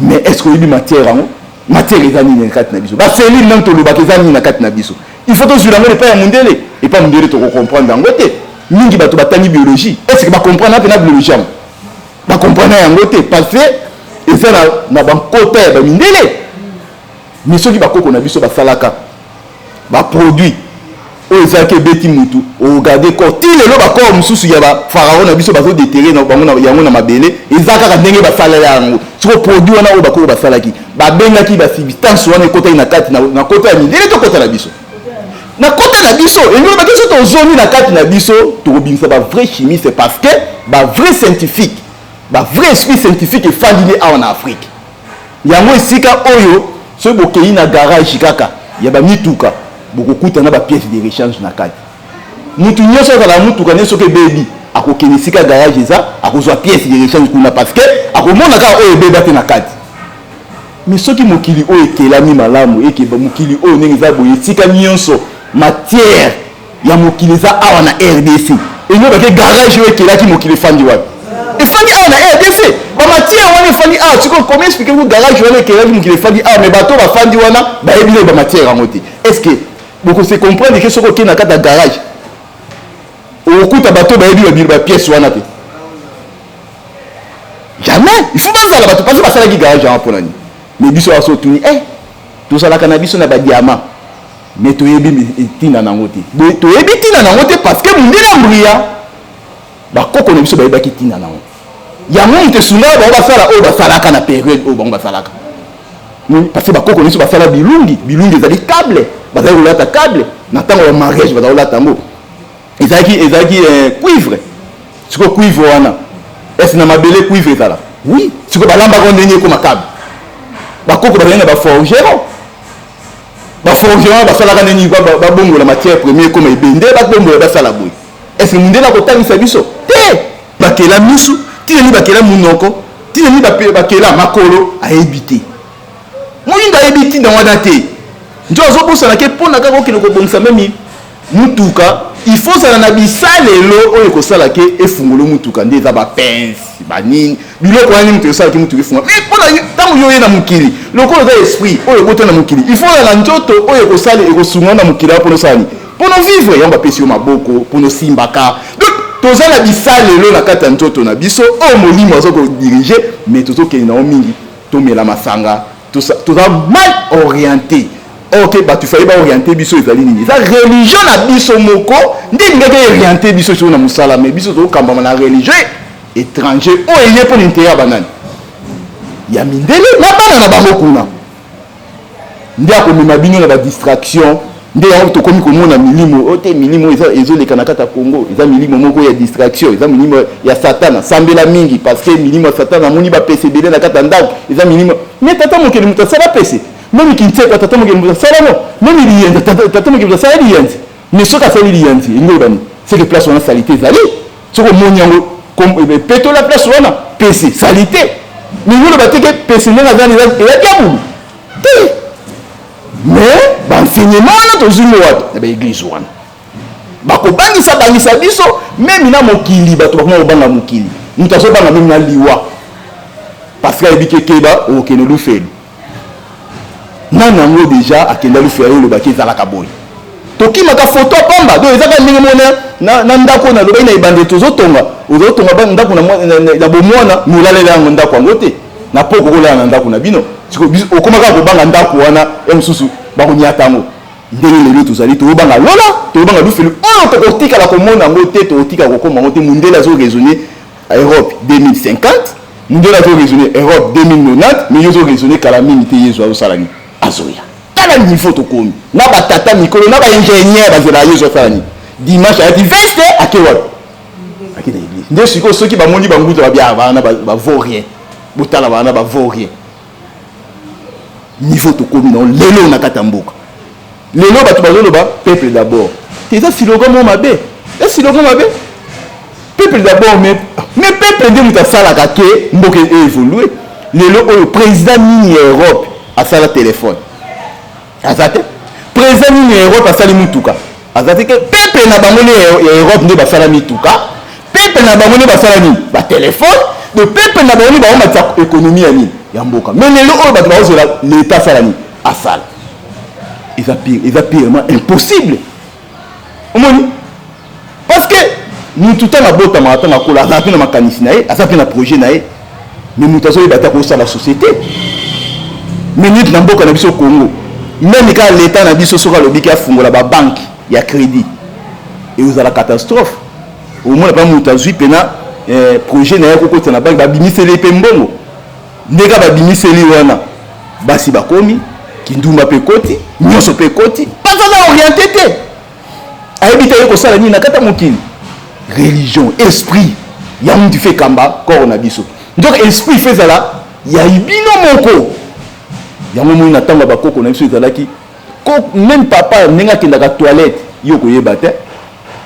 mais est ce que oyebi matière yango matière eza nini na kati na biso baselile nani tolobaka eza nini na kati na biso il faut tozwila yango epai ya mondele epai ya mondele tokocomprendre yango te mingi bato batangi biologie est ce que bacomprendre mpe na biologie yango bacomprendre yango te parce que eza na bankota ya bamindele mais soki bakoko na biso basalaka baproduit oyo ezalaki ebeti mutu ogarde corps ti lelo bakor mosusu ya bafarao na biso bazodetere yango na mabele eza kaka ndenge basalala yango siko produit wana oyo bakoko basalaki babengaki basubstance wana ekotaki na kati na kota ya mindele tokota na biso na kota na biso elingi baki so tozomi na kati na biso tokobimisa bavrai chimie c'est parce que bavrai scientifique bavrai esprit scientifique efandi nde awa na afrique yango esika oyo soki bokei na garage kaka ya bamituka bokokutana bapièce de rechange na kati mutu nyonso azala mutuka nde soki ebebi akokende esika garage eza akozwa pièce de rechange kuna parce que akomona kaka oyo ebeba te na kati mais soki mokili oyo ekelami malamu ekeba mokili oyo ndenge eza boye esika nyonso matière ya mokili eza awa na RDC elingi bake garage oyo ekelaki mokili efandi wapi efandi awa na RDC bamatière wana efandi awa sikoyo comment expliquer ku garage wana ekelaki mokili efandi awa mais bato bafandi wana bayebi lelo bamatière yango te est ce que bokose comprendre ke soki okei na kati ya garage okokuta bato bayebi bapièce wana te jamais il faut bazala bato parce basalaki garage yango mpona nini mais biso aso tuni tosalaka na biso na badiama mais toyebi ntina nango te toyebi ntina nango te parce que mondele ya mbria bakoko na biso bayebaki ntina nango yango moto esungaa bango basala oyo basalaka na période oyo bango basalaka parce que bakoko na biso basala bilungi ezali câble bazali kolata câble na ntango ya mariage bazali kolata yango ezalaki cuivre sikoyo cuivre wana ese na mabele cuivre ezala oui sikoyo balambaka ndenge ekoma câble bakoko bazali na baforgeron basalaka ndenge babongola matière première ekoma ebende babongola basala boye ese mondele akotangisa biso te bakela misu tineni bakela munoko tineni bakela makolo ayebi te moyindo ayebi ntina wana te nzo azobosana ke mpona kaka okende kobongisa memi mutuka il faut zala na bisalelo oyo ekosala ke efungolo mutuka nde eza bapense banini biloko wana mutu esalaki mutuka efungola mais mpona ntango yo oye na mokili lokola eza esprit oyo ekota na mokili il faut zala nzoto oyo ekosala ekosunga na mokili awa mpona osala nini mpona vivre yango bapesi yo maboko mpona osimbaka donc toza na bisalelo na kati ya nzoto na biso oyo molimo aza kodirige mais tozokende nango mingi tomela masanga toza mal orienté ok bah tu fallait pas orienter biso ezali nini ça religion na biso moko ndenge ngeke orienter biso sur na musala mais biso to kamba na religion étranger o eye pour l'intérêt banane ya mindele na bana na bango kuna ndia ko mema bino na ba distraction ndia to komi ko mona milimo o te milimo ezoleka na kata Congo eza milimo moko ya distraction eza milimo ya satana sambela mingi parce que milimo ya satana moni ba PCBD na kata ndako eza milimo mais tata mokeli mutasala PC même qui tient tata mokeli mutasala no même liyenze tata mokeli mutasala liyenze mais soka sali liyenze ngobani c'est que place on a salité zali soko monyango comme peto la place on a PC salité mais nous le bateke PC na zali ya kabu mais l'enseignement là tozimo wato na église wana bakobangisa bangisa biso même na mokili bato bakoma banga mokili mutaso banga même na liwa parce que ebike keba o kene lu feli nanango déjà akenda lu feli le baki zala kaboy tokimaka photo pamba do ezaka ndenge mona na ndako na lobai na ibande tozotonga ba ndako na bomwana nulalela yango ndako yango te na poko kola na ndako na bino siko okomaka kobanga ndako wana emsusu bakonyatango ndenge lelo tozali tobanga lola tobanga lufelu oyo tokotika la komona ngo te totika kokoma ngo te mundela zo raisonner Europe 2050 mundela zo raisonner Europe 2090 mais yo zo raisonner kala mingi te yezo azosalani azoya kala niveau tokomi na batata mikolo na ba ingénieur bazela yezo salani dimanche à 20h akewa akina église nde siko soki ba moni banguza ba bia bana ba vaurien botala bana ba vaurien niveau tokomi non lelo na katamboka lelo bato bazoloba peuple d'abord c'est ça slogan mo mabe c'est slogan mabe peuple d'abord mais peuple nde muta sala ka ke mboke évoluer lelo oyo président ni Europe a sala téléphone azate président ni Europe a sala mutuka azate que peuple na bango ni Europe nde ba sala mituka peuple na bango ni ba sala ni ba téléphone de peuple na bango ni ba ma économie ya ni ya mboka mais lelo oyo bato bazozela l'état salani asala eza pirement impossible omoni parce que mutu tanga botama tanga kola aza pe na makanisi na ye aza pe na projet na ye mais mutu azoyeba ta kosala société mais neti na mboka na biso Congo même ka l'état na biso soka lobiki afungola babanke ya crédit eozala catastrophe omona pa mutu azwi pena projet na ye kokotisa na banke babimiseli pe mbongo ndeka babimiseli wana basi bakomi kindumba pe koti nyonso pe koti bazala orienté te ayebita ye kosala nini na kata mokili religion esprit ya mutu fe kamba koro na biso donc esprit fe ezala ya ibino moko yango moi na ntango bakoko na biso ezalaki même papa ndenge akendaka toilette yo koyeba te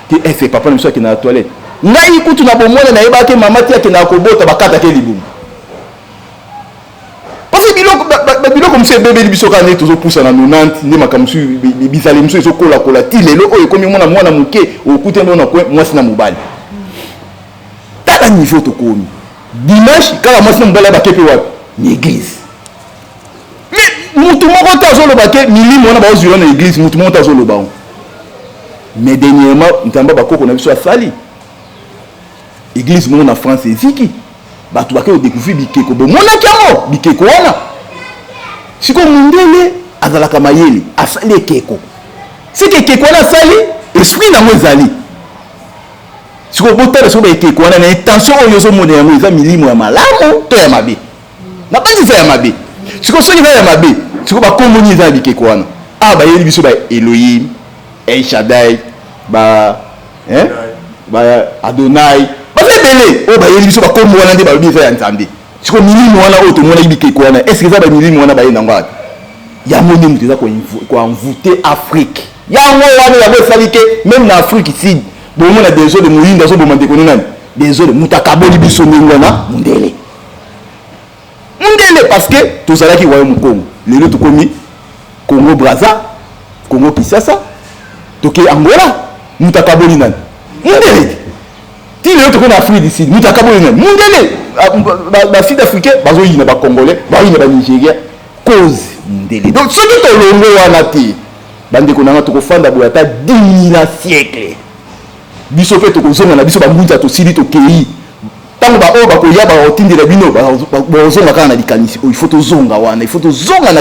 te efe papa na biso akendaka toilette ngai kutu na bomwana nayebaki mama te akendaka kobota bakatake libumu biloko mosu ebebeli biso kaka nde tozopusa na 90 nde makambo mosu bizali mosu ezokolakola ti lelo oyo ekomi mwana mwana moke okute ndo na kwe mwasi na mobali tala niveau tokomi dimanche kaka mwasi na mobali bake mpe wapi ni église mais mutu moko te azoloba ke milimo wana baozwila na église mutu moko te azoloba ngo mais dernièrement ntamba bakoko na biso asali église moko na France eziki bato bake odécouvrir bikeko bomonaki yango bikeko wana siko mundele azalaka mayele asali ekeko siko ekeko wana asali esprit nango ezali siko botala siko ekeko wana na intention oyo ozomona yango eza milimo ya malamu to ya mabe na bandi eza ya mabe siko soki eza ya mabe siko bakomboni eza ya bikeko wana bayeli biso ba Elohim El Shaddai ba Adonai bazebele oyo bayeli biso bakombo wana nde balobi eza ya nzambe siko milimo wana oyo tomona bikeko wana est-ce que eza bamilimo wana bayenda ngo ata yango nde moto eza koenvoûte Afrique yango wana yango esali ke même na Afrique sud bomona des de moyinda azoboma ndeko nani des de moto akaboli biso ndenge wana mundele parce que tozalaki royaume Congo lelo tokomi Congo Brazza Congo Kinshasa toke Angola moto akaboli nani mundele ti lelo tokona Afrique du Sud moto akaboli nani mundele sud africain bazoyina bacongolais baoyina banigeria cause ndele donc soki tolongo wana te bandeko nanga tokofanda boye ata 10 000 siècle biso mpe tokozonga na biso bambunza tosili tokei ntango baoyo bakoya baotindela bino bozonga kaka na likanisi oyo il faut tozonga wana il faut tozonga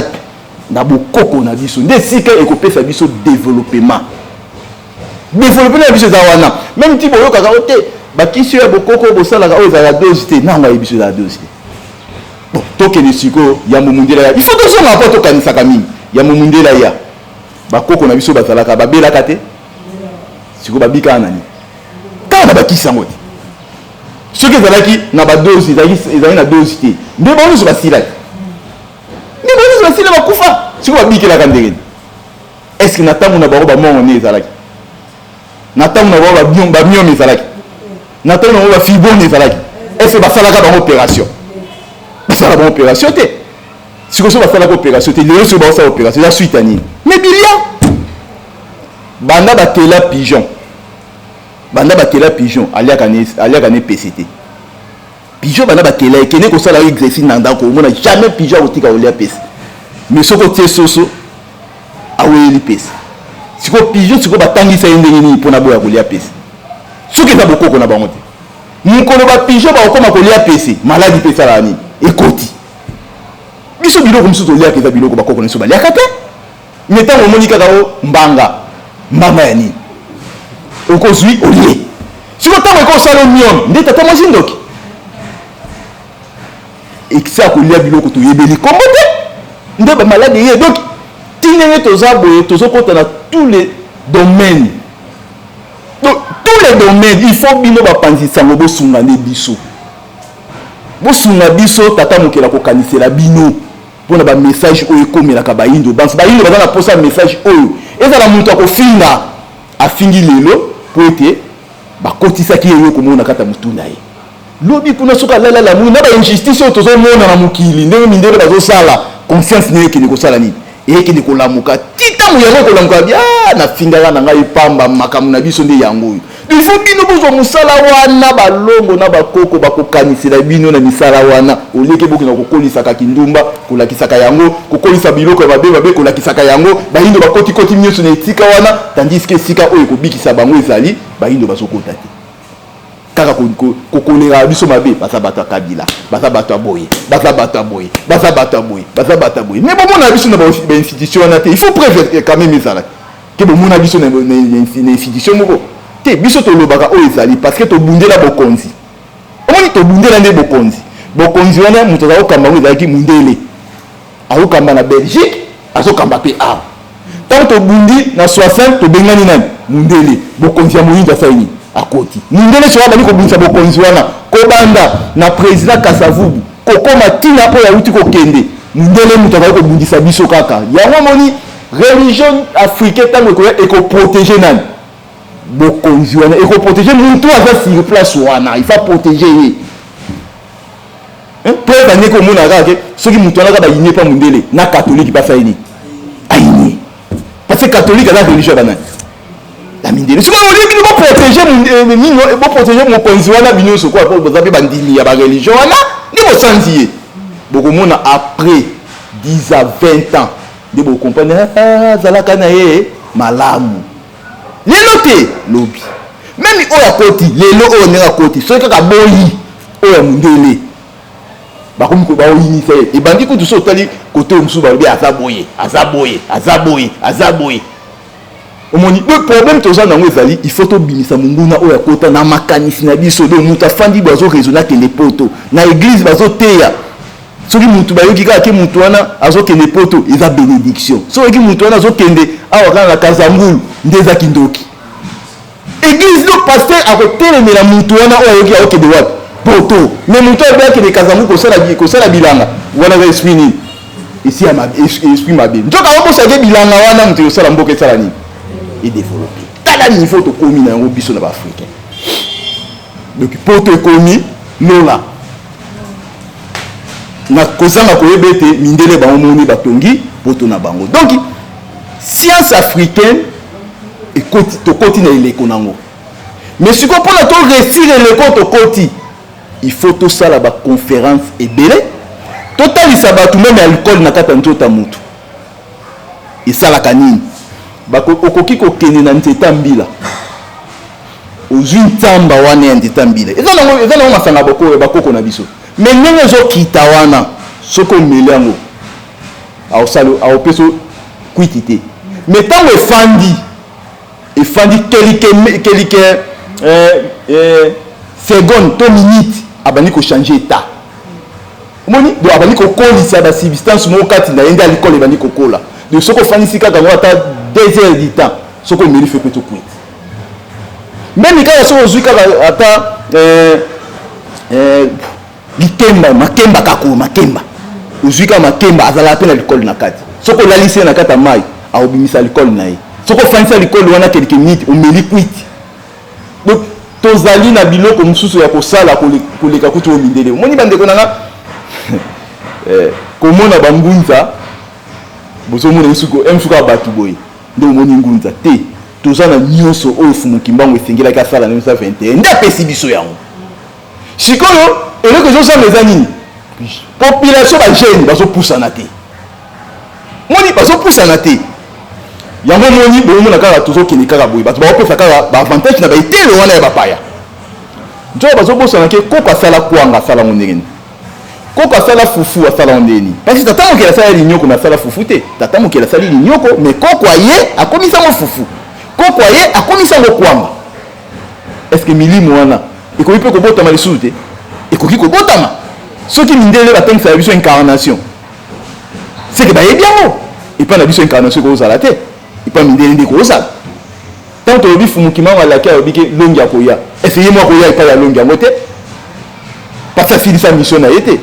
na bokoko na biso nde sika ekopesa biso développement na biso za wana même ti boyokaka o te bakisi ya bokoko bosalaka oyo ezala dose te nango ayebiso ezala dose te bon tokende sikoyo ya momundela ya il faut tozonga mpo tokanisaka mingi ya momundela ya bakoko na biso bazalaka babelaka te sikoyo babikaka nani kaka na bakisi yango te soki ezalaki na badose ezalaki na dose te nde bango nyonso basilaki nde bango nyonso basila bakufa sikoyo babikelaka ndenge est ce que na ntango na bango bamongo nde ezalaki na ntango na bango bamiome ezalaki na ntango na bango bafibone ezalaki est ce que basalaka bango opération basala bango opération te sikoyo so basalaka opération te lelo soki baosala opération eza suite ya nini mais bilia banda batela pigeon aliaka ne pct pigeon banda batela ekende kosala exercice na ndako omona jamais pigeon akotika kolia pesi mais soki otie soso aweyeli pesi sikoyo pigeon sikoyo batangisa ye ndenge nini mpona boya kolia pesi soki eza bokoko na bango te mokolo bapigeon bakokoma kolia pesi maladi mpe esalaka nini ekoti biso biloko mosusu toliaka eza biloko bakoko na biso baliaka te mais ntango omoni kaka o mbanga ya nini okozwi olie sikoyo ntango ekosala mione nde tata mwasi ndoki ekisa kolia biloko toyebeli kombo te nde bamaladi ye donc ti ndenge toza boye tozokota na tous les domaines donc tous les domaines il faut bino bapanzisango bosunga nde biso bosunga biso tata mokela kokanisela bino mpona bamessage oyo ekomelaka bayindo baza na posa message oyo ezala moto akofinga afingi lelo po ete bakotisaki ye komona kata motu na ye lobi kuna soki alalala mui na bainjustice oyo tozomona na mokili ndenge mindele bazosala conscience ne ekende kosala nini ekende kolamuka titango yango ekolamuka bia nafingaka na ngai pamba makambo na biso nde yango oyo il faut bino bozwa mosala wana balongo na bakoko bakokanisela bino na misala wana oleke bokenda kokolisaka kindumba kolakisaka yango kokolisa biloko ya babe kolakisaka yango bayindo bakotikoti nyonso na etika wana tandis ke esika oyo ekobikisa bango ezali bayindo bazokota te kaka kokolera biso mabe baza bato ya kabila baza bato ya boye mais bomona biso na bainstitution wana te il faut preuve quand même ezalaki ke bomona biso na institution moko te biso tolobaka oyo ezali parce que tobundela bokonzi omoni tobundela nde bokonzi wana moto aza kokamba ngo ezalaki mundele akokamba na Belgique azokamba mpe awa ntango tobundi na 60 tobengani nani mundele bokonzi ya moyindo asaini akoti mundele so abandi kobundisa bokonzi wana kobanda na président Kasavubu kokoma tina mpo yauti kokende mundele moto azali kobundisa biso kaka yango moni religion africaine ntango ekoprotege nani bokonzi wana ekoprotege muntu aza sur place wana il faut protéger ye po ebandeki omona kaka ke soki moto wana kaka bayine mpa mundele na catholique basaini ayine parce que catholique aza religion ya banani la mindele sikoyo olingi bino boprotege mokonzi wana binyoso kwa boza mpe bandimi ya bareligion wana nde bosanzi ye bokomona après 10 à 20 ans nde bokomprendre azalaka na ye malamu lelo te lobi meme oyo akoti lelo oyo ndenge akoti soki kaka boyi oyo ya mundele bakomi baoyinisa ye ebandi kutu so otali kote oyo mosusu balobi aza boye omoni le problème toza nango ezali il faut tobimisa monguna oyo akota na makanisi na biso donc moto afandi bazoraisonne akende poto na église bazoteya soki mutu bayoki kaka ke mutu wana azokende poto eza bénédiction soki mutu wana azokende awa kaka na Kazambulu nde eza kindoki église no pasteur akotelemela mutu wana oyo ayoki akokende wapi poto mais mutu oyo akende Kazambulu kosala bilanga wana za esprit nini esi ya esprit mabe nzoka okosake bilanga wana mutu yosala mboka esala nini edéveloppe tala niveau tokomi na yango biso na baafricain donc poto ekomi lola na kozanga koyeba ete mindele bango moni batongi poto na bango donc science africaine tokoti na eleko nango mais sikoyo mpona toresir eleko tokoti il faut tosala baconférence ebele totalisa bato meme alcool na kati ya nzoto ya motu esalaka nini okoki kokende na nzete ya mbila ozwi nzamba wana ya nzete ya mbila eza nango masanga bakoko na biso mais ndenge ezokita wana soki omele yango au peso quitté. Mais tant que quelques secondes, 2 minutes, abani ko changer état. Moni do abani ko kolisa ba substance mo kati na yenda alcool abani ko kola. De soko fanisi kaka ngo ata 2 heures du temps, soko meri fait peto quit. Même quand soko zuika ata makemba kako makemba. Uzuika makemba azala pena alcool na kati. Soko lalisi na kata mai, a obimisa alcool na ye. Soko fanisi alcool wana quelques minutes, o meri quit. Donc tozali na biloko mususu ya kosala koleka kutu o mindele. Moni bandeko nanga komona bangunza bozomona musuka batu boye. Ndo moni ngunza te. Tozana nyonso oyo Fumukimbangu esengela ka sala na 2021. Nda pesi biso yango. Sikoyo eloko zo sala eza nini? Population ba jeune bazo poussana te. Moni bazo poussana te. Yango moni bomona kaka tozokende kaka boye bato baopesa kaka ba avantage na ba itelo wana ya bapaya. Njo bazo bosana ke koko asala kwanga sala ngondeni. Koko asala fufu asala ngondeni. Parce que tata mokela sala linyoko na sala fufu te. Tata mokela sala linyoko mais koko aye akomisa mo fufu. Koko aye akomisa ngo kwanga. Est-ce que milimo wana ekoki pe kobotama lisusu te? Ekoki kobotama. Soki mindele batengisa biso incarnation. C'est que ba yebiango. Et pas la biso incarnation ko osala te. Et pas mindele ndeko osala. Tant que Fumukimbangu alaki obike longi akoya. Essayez moi koya et pas la longi amote. Parce que c'est sa mission na été.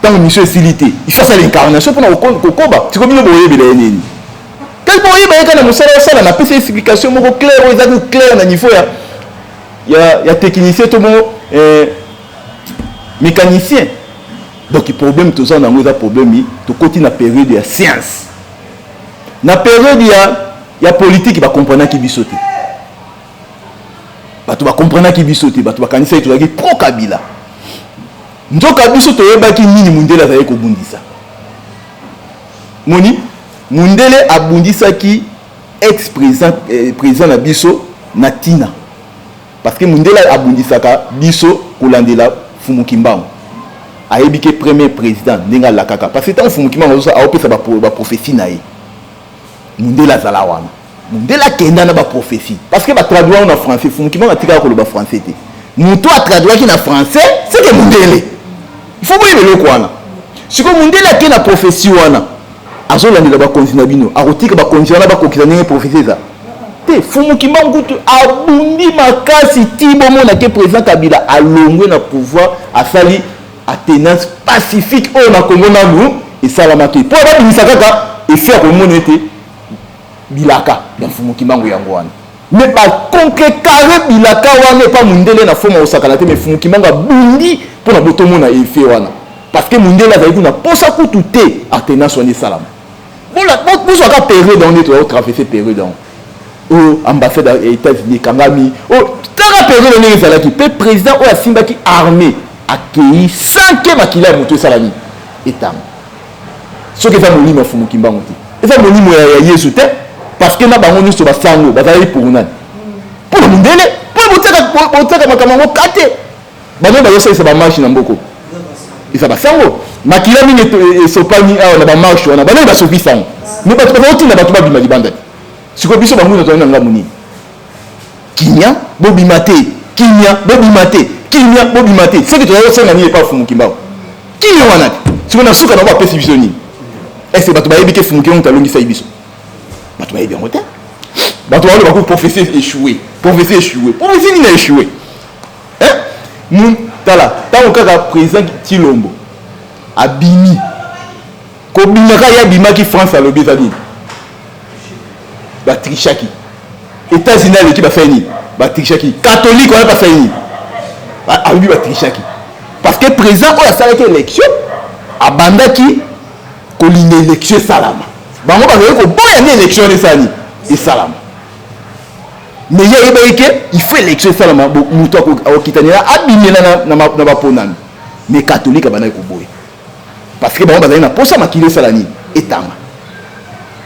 Tant que mission silité, il faut ça l'incarnation pour kokoba. C'est comme une boye bela nini. Quel boye ba kana musala sala na pesa explication moko clair ou exact clair na niveau ya technicien to mo mécanicien. Donc le problème tout ça na ngoza problème to koti na période ya science. Na période ya politique ba comprendre ki bisote. Bato ba comprendre ki bisote, bato ba kanisa to ki pro Kabila. Ndoka biso to yebaki nini Mundele azali ko bundisa. Moni Mundele abundisa ki ex-président président na biso na Tina. Parce que Mundele abundisaka biso kolandela Fumukimbangu. Ayebi premier président ndenga la kaka parce que tant Fumukimbangu a opesa ba prophétie na ye. Mundele azala wana. Mundele kenda na ba prophétie parce que ba traduire en français Fumukimbangu atika ko ba français te. Muto a traduire ki na français c'est que Mundele. Il faut voir le kwana. Si comme Mundele kena prophétie wana azolandela ba continue bino akotika ba continue na ba kokisa ndenge prophétie za. Te Fumukimbangu abundi makasi tibo mona ke président Kabila alongwe na pouvoir asali attenance pacifique on a Congo na nous et salamaki pour ba binisa kaka et faire comme on était bilaka ya Fumukimbangu yango wana mais pas concret carré bilaka wana pas Mundele na forme osakana te mais Fumukimbangu abundi pour na botomo na effet wana parce que Mundele azali na posa kutu te attenance on est salama voilà bon so ka période on est au traverser période on au ambassade des États-Unis Kangami au tara période on est ezalaki pe président o asimbaki armée accueilli 5e akila moto salami etam ce que va molimo Fumukimbangu te eza molimo ya Yesu te parce que na bango nyonso basango bazali pour nani pour Mundele pour botaka makambo kate bano bayosalisa ba marche na mboko isa basango makila mingi esopani awa na ba marche wana bano basopi sango mais bato bazotinda bato babima libanda siko biso bango na tona nga munini kinya bobimate kinya bobimate kinya bobimate c'est que tu as osanga ni pas Fumukimbangu kinya wana siko na suka na ba pesi biso ni est-ce bato bayebi ke Fumukimbangu talongi sa biso bato bayebi en retard bato wale bako professeur échoué professeur ni na échoué hein mun tala tango kaka président Tilombo abimi ko bimaka ya bimaki France a lobby zali ba trichaki États-Unis l'équipe a fait ni ba trichaki catholique on a pas fait ni a lui ba trichaki parce que président on a salé élection abandaki ko ligne élection salama bango ba ko boya ni élection ni sani et salama mais il faut élection salama muto ko kitania abimela na ba ponami mais catholique abandaki ko boya parce que bango bazali na posa makile salani etama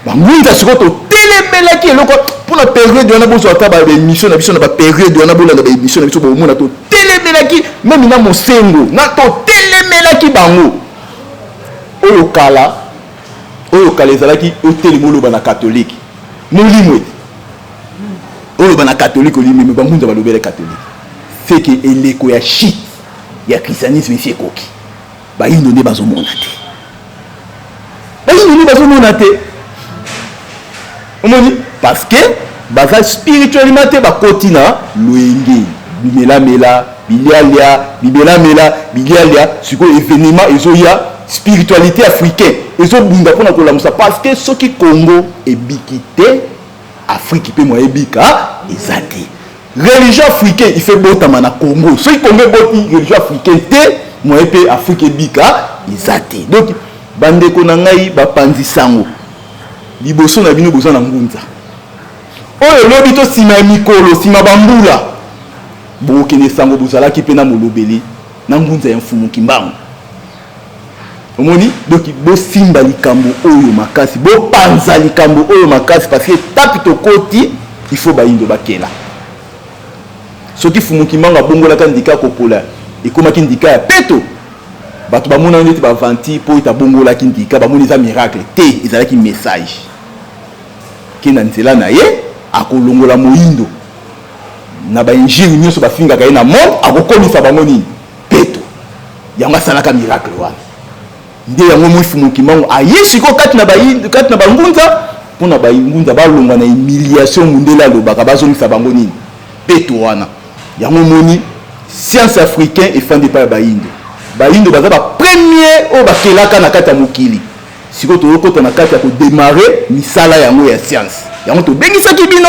bangunza sikoto telemelaki eloko pour la période de na bozo ataba émission na biso na ba période de na bola na émission na biso bo mona to telemelaki même na mosengo na to telemelaki bango oyo oyo kala ezalaki otelema oloba na catholique molimo ete oloba na catholique olimi me bangunza balobele catholique c'est que eleko ya shit ya christianisme esi ekoki bayindo nde bazomona te omoni parce que baza spirituellement te bakoti na loyenge bimelamela bilialia sikoyo événement ezoya spiritualité africaine ezobunda mpona kolamusa parce que soki Congo ebiki te Afrique mpe mwa ebika eza te religion africaine ife botama na Congo soki Congo eboti religion africaine te mwa mpe Afrique ebika eza te donc bandeko na ngai bapanzi sango liboso na bino boza na ngunza oyo lobi to sima mikolo sima bambula bokende sango bozalaki mpe na molobeli na ngunza ya mfumu kimbango omoni donc bosimba likambo oyo makasi bopanza likambo oyo makasi parce que tapi tokoti il faut bayindo bakela soki fumu kimbango abongolaka ndika kopola ekomaki ndika ya peto bato bamona ndeti bavanti po itabongolaki ndika bamoni eza miracle te ezalaki message kena nzela na ye akolongola moyindo na bainjili nyonso bafingaka ye na monde akokomisa bango nini peto yango asalaka miracle wana nde yango mwifumu kimbango aye siko kati na bangunza mpona bangunza balongwa na humiliation mundele alobaka bazongisa bango nini peto wana yango moni science africaine efandi pa ya bayindo baza bapremier oyo bakelaka na kati ya mokili sikoyo tokota na kati ya kodemare misala yango ya science yango tobengisaki bino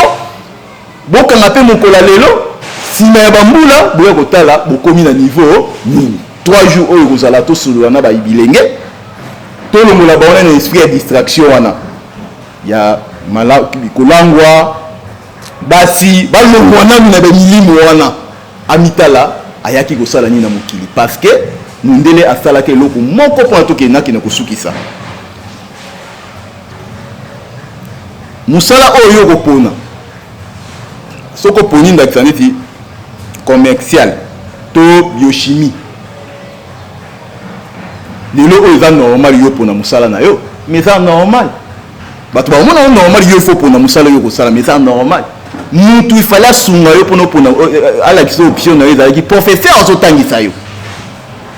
bokanga mpe mokola lelo nsima ya bambula boya kotala bokomi na niveau nini 3 jours oyo kozala tosolola na bayibilenge tolongola bawana na esprit ya distraction wana ya kolangwa basi balongwa nanu na bamilimo wana amitala ayaki kosala nini na mokili parce que mundele asalaki eloko moko mpona tokendaki na kosukisa mosala oyo yo kopona soko poni ndakisa neti commercial to biochimie lelo oyo eza normal yo pona mosala na yo mais eza normal bato bamona yo normal yo fo pona mosala yo kosala mais eza normal mutu ifale asunga yo mpona alakisa option na yo ezalaki professeur azotangisa yo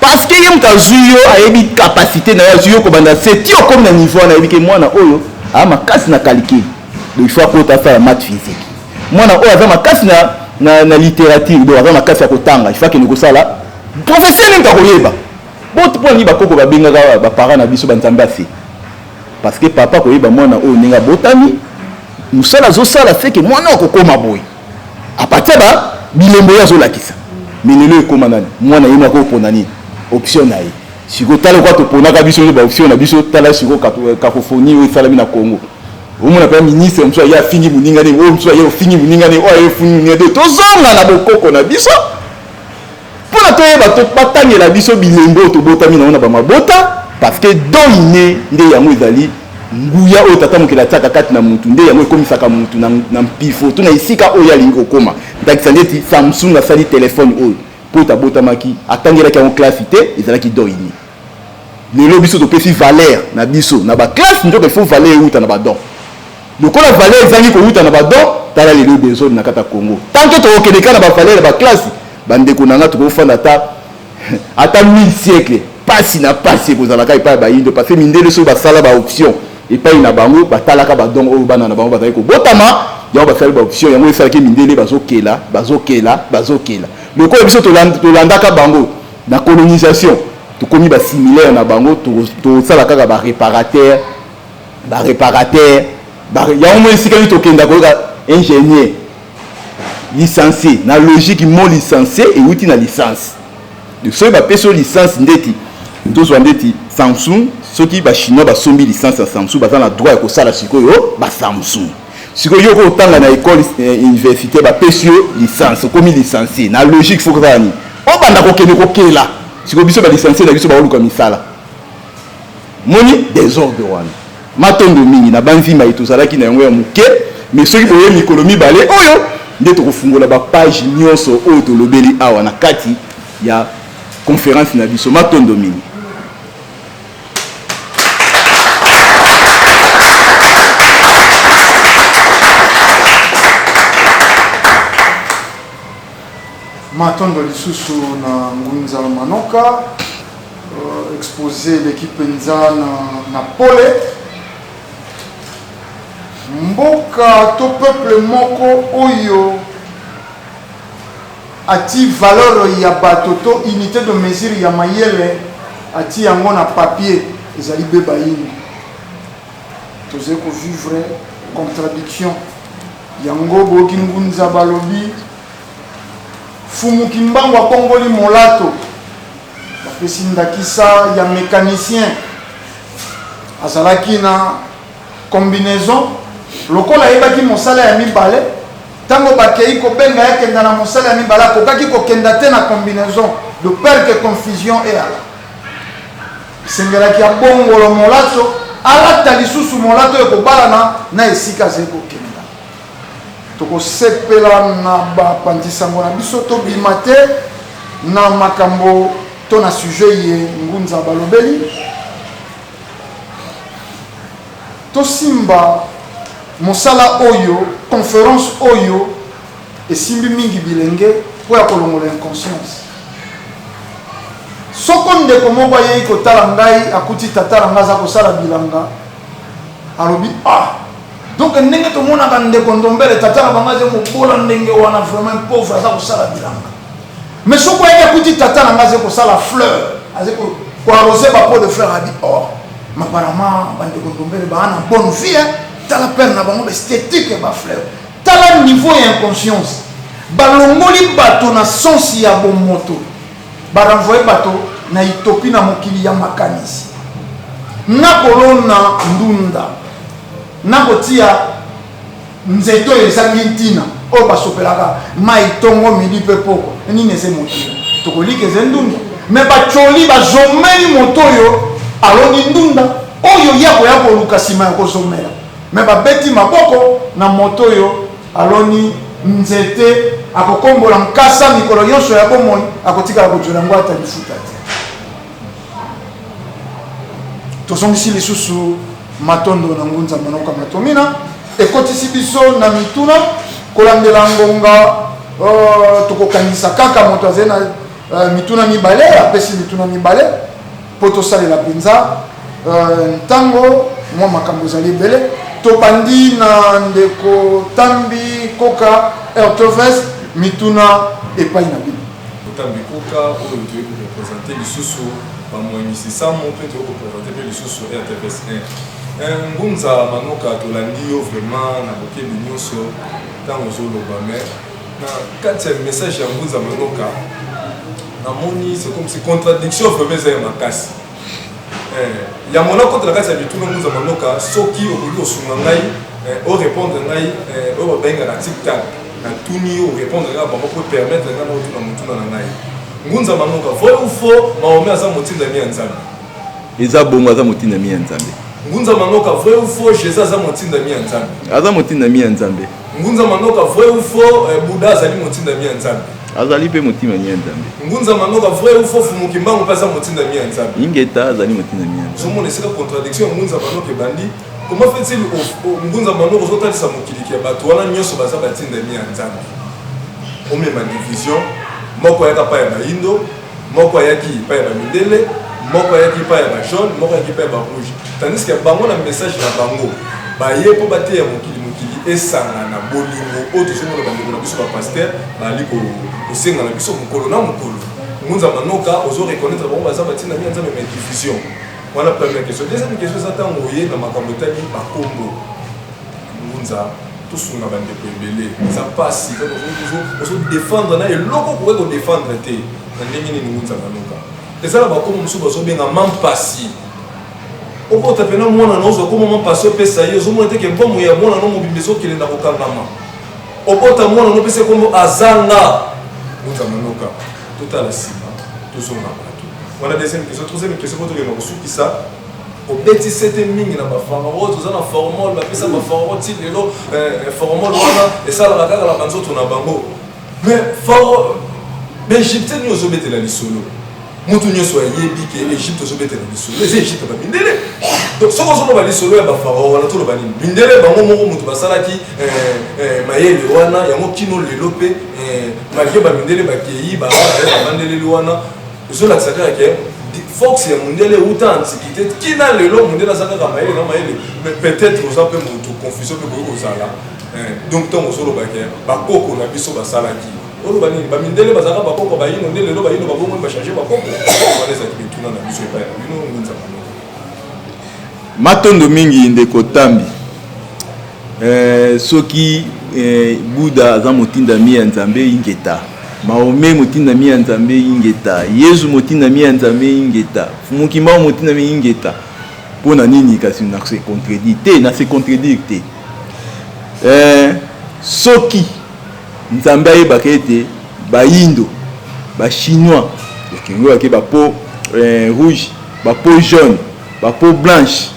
parce que ye mutu azwi yo ayebi capacité na yo azwi yo kobanda seti okomi na niveau wana ayebi ke mwana oyo aa makasi na calcul donc il faut akota asala math physique mwana oyo aza makasi na littérature donc aza makasi ya kotanga il faut akende kosala professeur nini kakoyeba mpona nini bakoko babengaka baparent na biso banzambe ase parce que papa koyeba mwana oyo ndenge abotami mosala azosala feke mwana okokoma boye apartir ba bilembo oyo azolakisa me lelo ekoma nani mwana ye moko opona nini option na ye sikoyo tala kwa toponaka biso baoption na biso tala sikoyo kakofoni oyo esalami na Congo omona mpe ministre mosusu aye afingi moninga nini oyo mosusu aye ofingi moninga nini oyo aye ofingi moninga nini tozonga na bokoko na biso mpona toyeba batangela biso bilembo oyo tobotami nango na bamabota parce que doine nde yango ezali nguya oyo tata mokili atiaka kati na mutu nde yango ekomisaka mutu na mpifo to na esika oyo alingi kokoma ndakisa ndeti Samsung asali telefone oyo mpo tabotamaki atangelaki yango klasi te ezalaki doine lelo biso topesi valeur na biso na baklase nzoka ifo valeur euta na badon lokola valeur ezangi kouta na badon tala lelo besoin na kata Congo tant que tokokeleka na bavaleur ya baklase bandeko na nga tokofanda ata 1000 siècle pasi na pasi ekozalaka epai ya bayindo parce que mindele soki basala baoption epai na bango batalaka badongo oyo bana na bango bazali kobotama yango basali baoption yango esalaki mindele bazokela lokola biso tolandaka bango na colonisation tokomi basimilaire na bango tosala kaka baréparateur yango mo esika nini tokenda koyoka ingénieur licencié na logique mo licencié euti na licence soki bapesi yo licence ndeti tozwa ndeti Samsung soki bachinois basombi licence ya Samsung baza na droit ya kosala sikoyo basamsung sikoyo yo kotanga na école université bapesi yo licence okomi licencié na logique fo kozala nini obanda kokende kokela sikoyo biso balicencié na biso baoluka misala moni désordre wana matondo mingi na banzimba ye tozalaki na yango ya moke mais soki boye mikolo mibale oyo nde tokofungola bapage nyonso oyo tolobeli awa na kati ya conférence na biso matondo mingi Matondo lisusu na Ngunza Manoka, exposer l'équipe Nza na Pole. Mboka to peuple moko oyo ati valeur ya bato to unité de mesure ya mayele ati yango na papier ezali beba yini. Toze ko vivre contradiction yango boki Ngunza balobi fumu kimbango akongoli molato bapesi ndakisa ya mécanicien azalaki na combinaison lokola yebaki mosala ya mibale tango bakei kobenga yakenda na mosala ya mibale akokaki kokenda te na combinaison de peur que confusion eyala sengelaki abongolo molato alata lisusu molato ekobalana na esika azali kokenda tokosepela na bapanzisango na biso tobima te na makambo to na sujet ye Ngunza balobeli tosimba mosala oyo conférence oyo esimbi mingi bilenge po ya kolongola inconscience soko ndeko moko ayei kotala ngai akuti tata na ngai aza kosala bilanga alobi donc ndenge tomonaka ndeko ndombele tata na bango aza mobola ndenge wana vraiment pauvre aza kosala bilanga mais soko ayei akuti tata na ngai aza kosala fleur aza koarrose bapo de fleur abi apparemment bandeko ndombele baa na bonne vie tala père na bango esthétique ba fleur tala niveau ya inconscience balongoli bato na sens ya bomoto baranvoye bato na Ethiopie na mokili ya makanisi na kolona ndunda na kotia nzeto ezangi ntina oyo basopelaka mai tongo midi pe poko nini eze mokili tokolika eze ndunda me bacholi bazomeli moto oyo aloni ndunda oyo yako ya koluka nsima ya kozomela me babeti maboko na moto oyo aloni nzete akokombola nkasa mikolo nyonso ya bomoi akotikala kojola yango ata lifuta te tozongisi lisusu matondo na Ngunza Manoka matomina ekotisi biso na mituna kolandela ngonga tokokanisa kaka moto azali na mituna mibale apesi mituna mibale po tosalela mpenza ntango mwa makambo ezali ebele tobandi na ndeko Tambi Koka Ertoves mituna epai na bino Tambi Koka oyo toyeki korepresente lisusu bamoyemisi samo mpe toyeki korepresente mpe lisusu RTVS 1 Ngunza Manoka tolandi yo vraiment na bokebi nyonso ntango ozoloba me na kati ya message ya Ngunza Manoka namoni c'est comme si contradiction vraiment eza ya makasi ya mona contre la kati ya bituna Ngunza Manoka soki okoki kosunga ngai orépondre ngai oyo babengaka tiktak na tuni orépondre ngai bango po permettre ngai naotuna motuna na ngai Ngunza Manoka vrai ou faux Mahomet aza motindami ya Nzambe eza bongo aza motindami ya Nzambe Ngunza Manoka vrai ou faux Jésus aza motindami ya Nzambe aza motindami ya Nzambe Ngunza Manoka vrai ou faux Bouddha azali motindami ya Nzambe azali pe motindami ya Nzambe Ngunza Manoka vrai ou faux Fumukimbangu mpe aza motindami ya Nzambe ingeta azali motindami ya Nzambe zomona esika contradiction Ngunza Manoka ebandi comment fait-il Ngunza Manoka ozotalisa mokiliki ya bato wana nyonso baza batindami ya Nzambe omema division moko ayaka pa ya bayindo moko ayaki pa ya bamindele moko ayaki pa ya bajaune moko ayaki pa ya barouge tandis que bango na message na bango baye po bateya mokili esanga na bolingo oyo tozomona bandeko na biso bapaster bali kosenga na biso mokolo na mokolo Ngunza Manoka ozoreconnaître bango baza batindami ya Nzambe ma division wana première question deuxième question eza ntango oye na makambo etali bakombo Ngunza tosunga bandeko ebele eza mpasi ozodefendre na eloko okoki kodefendre te na ndenge nini Ngunza Manoka eza na bakombo mosusu bazobenga mampasi okota pena mwana na ozwa koma mampasi opesa ye ozomona teke mbomo ya mwana no mobimbi ezokende na kokangama okota mwana no opesa kombo azanga Ngunza Manoka totala nsima tozonga bato wana deuxième question po tokende kosukisa obeti sete mingi na bafarao toza na formol bapesa bafarao ti lelo formol wana esalaka kaka na banzoto na bango mais faro baegyptien nini ozobetela lisolo mutu nyonso ayebi ke Égypte ozobetela lisolo eza Égypte bamindele donc soko ozoloba lisolo ya bafarao wana toloba nini mindele bango moko mutu basalaki mayele wana yango kino lelo mpe malgré bamindele bakei babandeleli wana ozolakisa kaka ke force ya mondele uta antiquité kina lelo mondele aza kaka mayele na mayele mais peut-être oza mpe motu confusion mpe boyi kozala donc ntango ozoloba ke bakoko na biso basalaki oloba nini bamindele bazalaka bakoko bayino nde lelo bayino babongo bachange bakoko wana ezalaki bituna na biso epai na bino ngunzaka matondo mingi ndeko tambi soki buda aza motindami ya nzambe ingeta maome motindami ya nzambe ingeta yesu motindami ya nzambe ingeta mokimao motindami ingeta mpona nini kasi na se contredire te na se contredire te soki nzambe ayebaka ete bayindo bachinois okengo yake bapeau rouge bapeau jaune bapeau blanche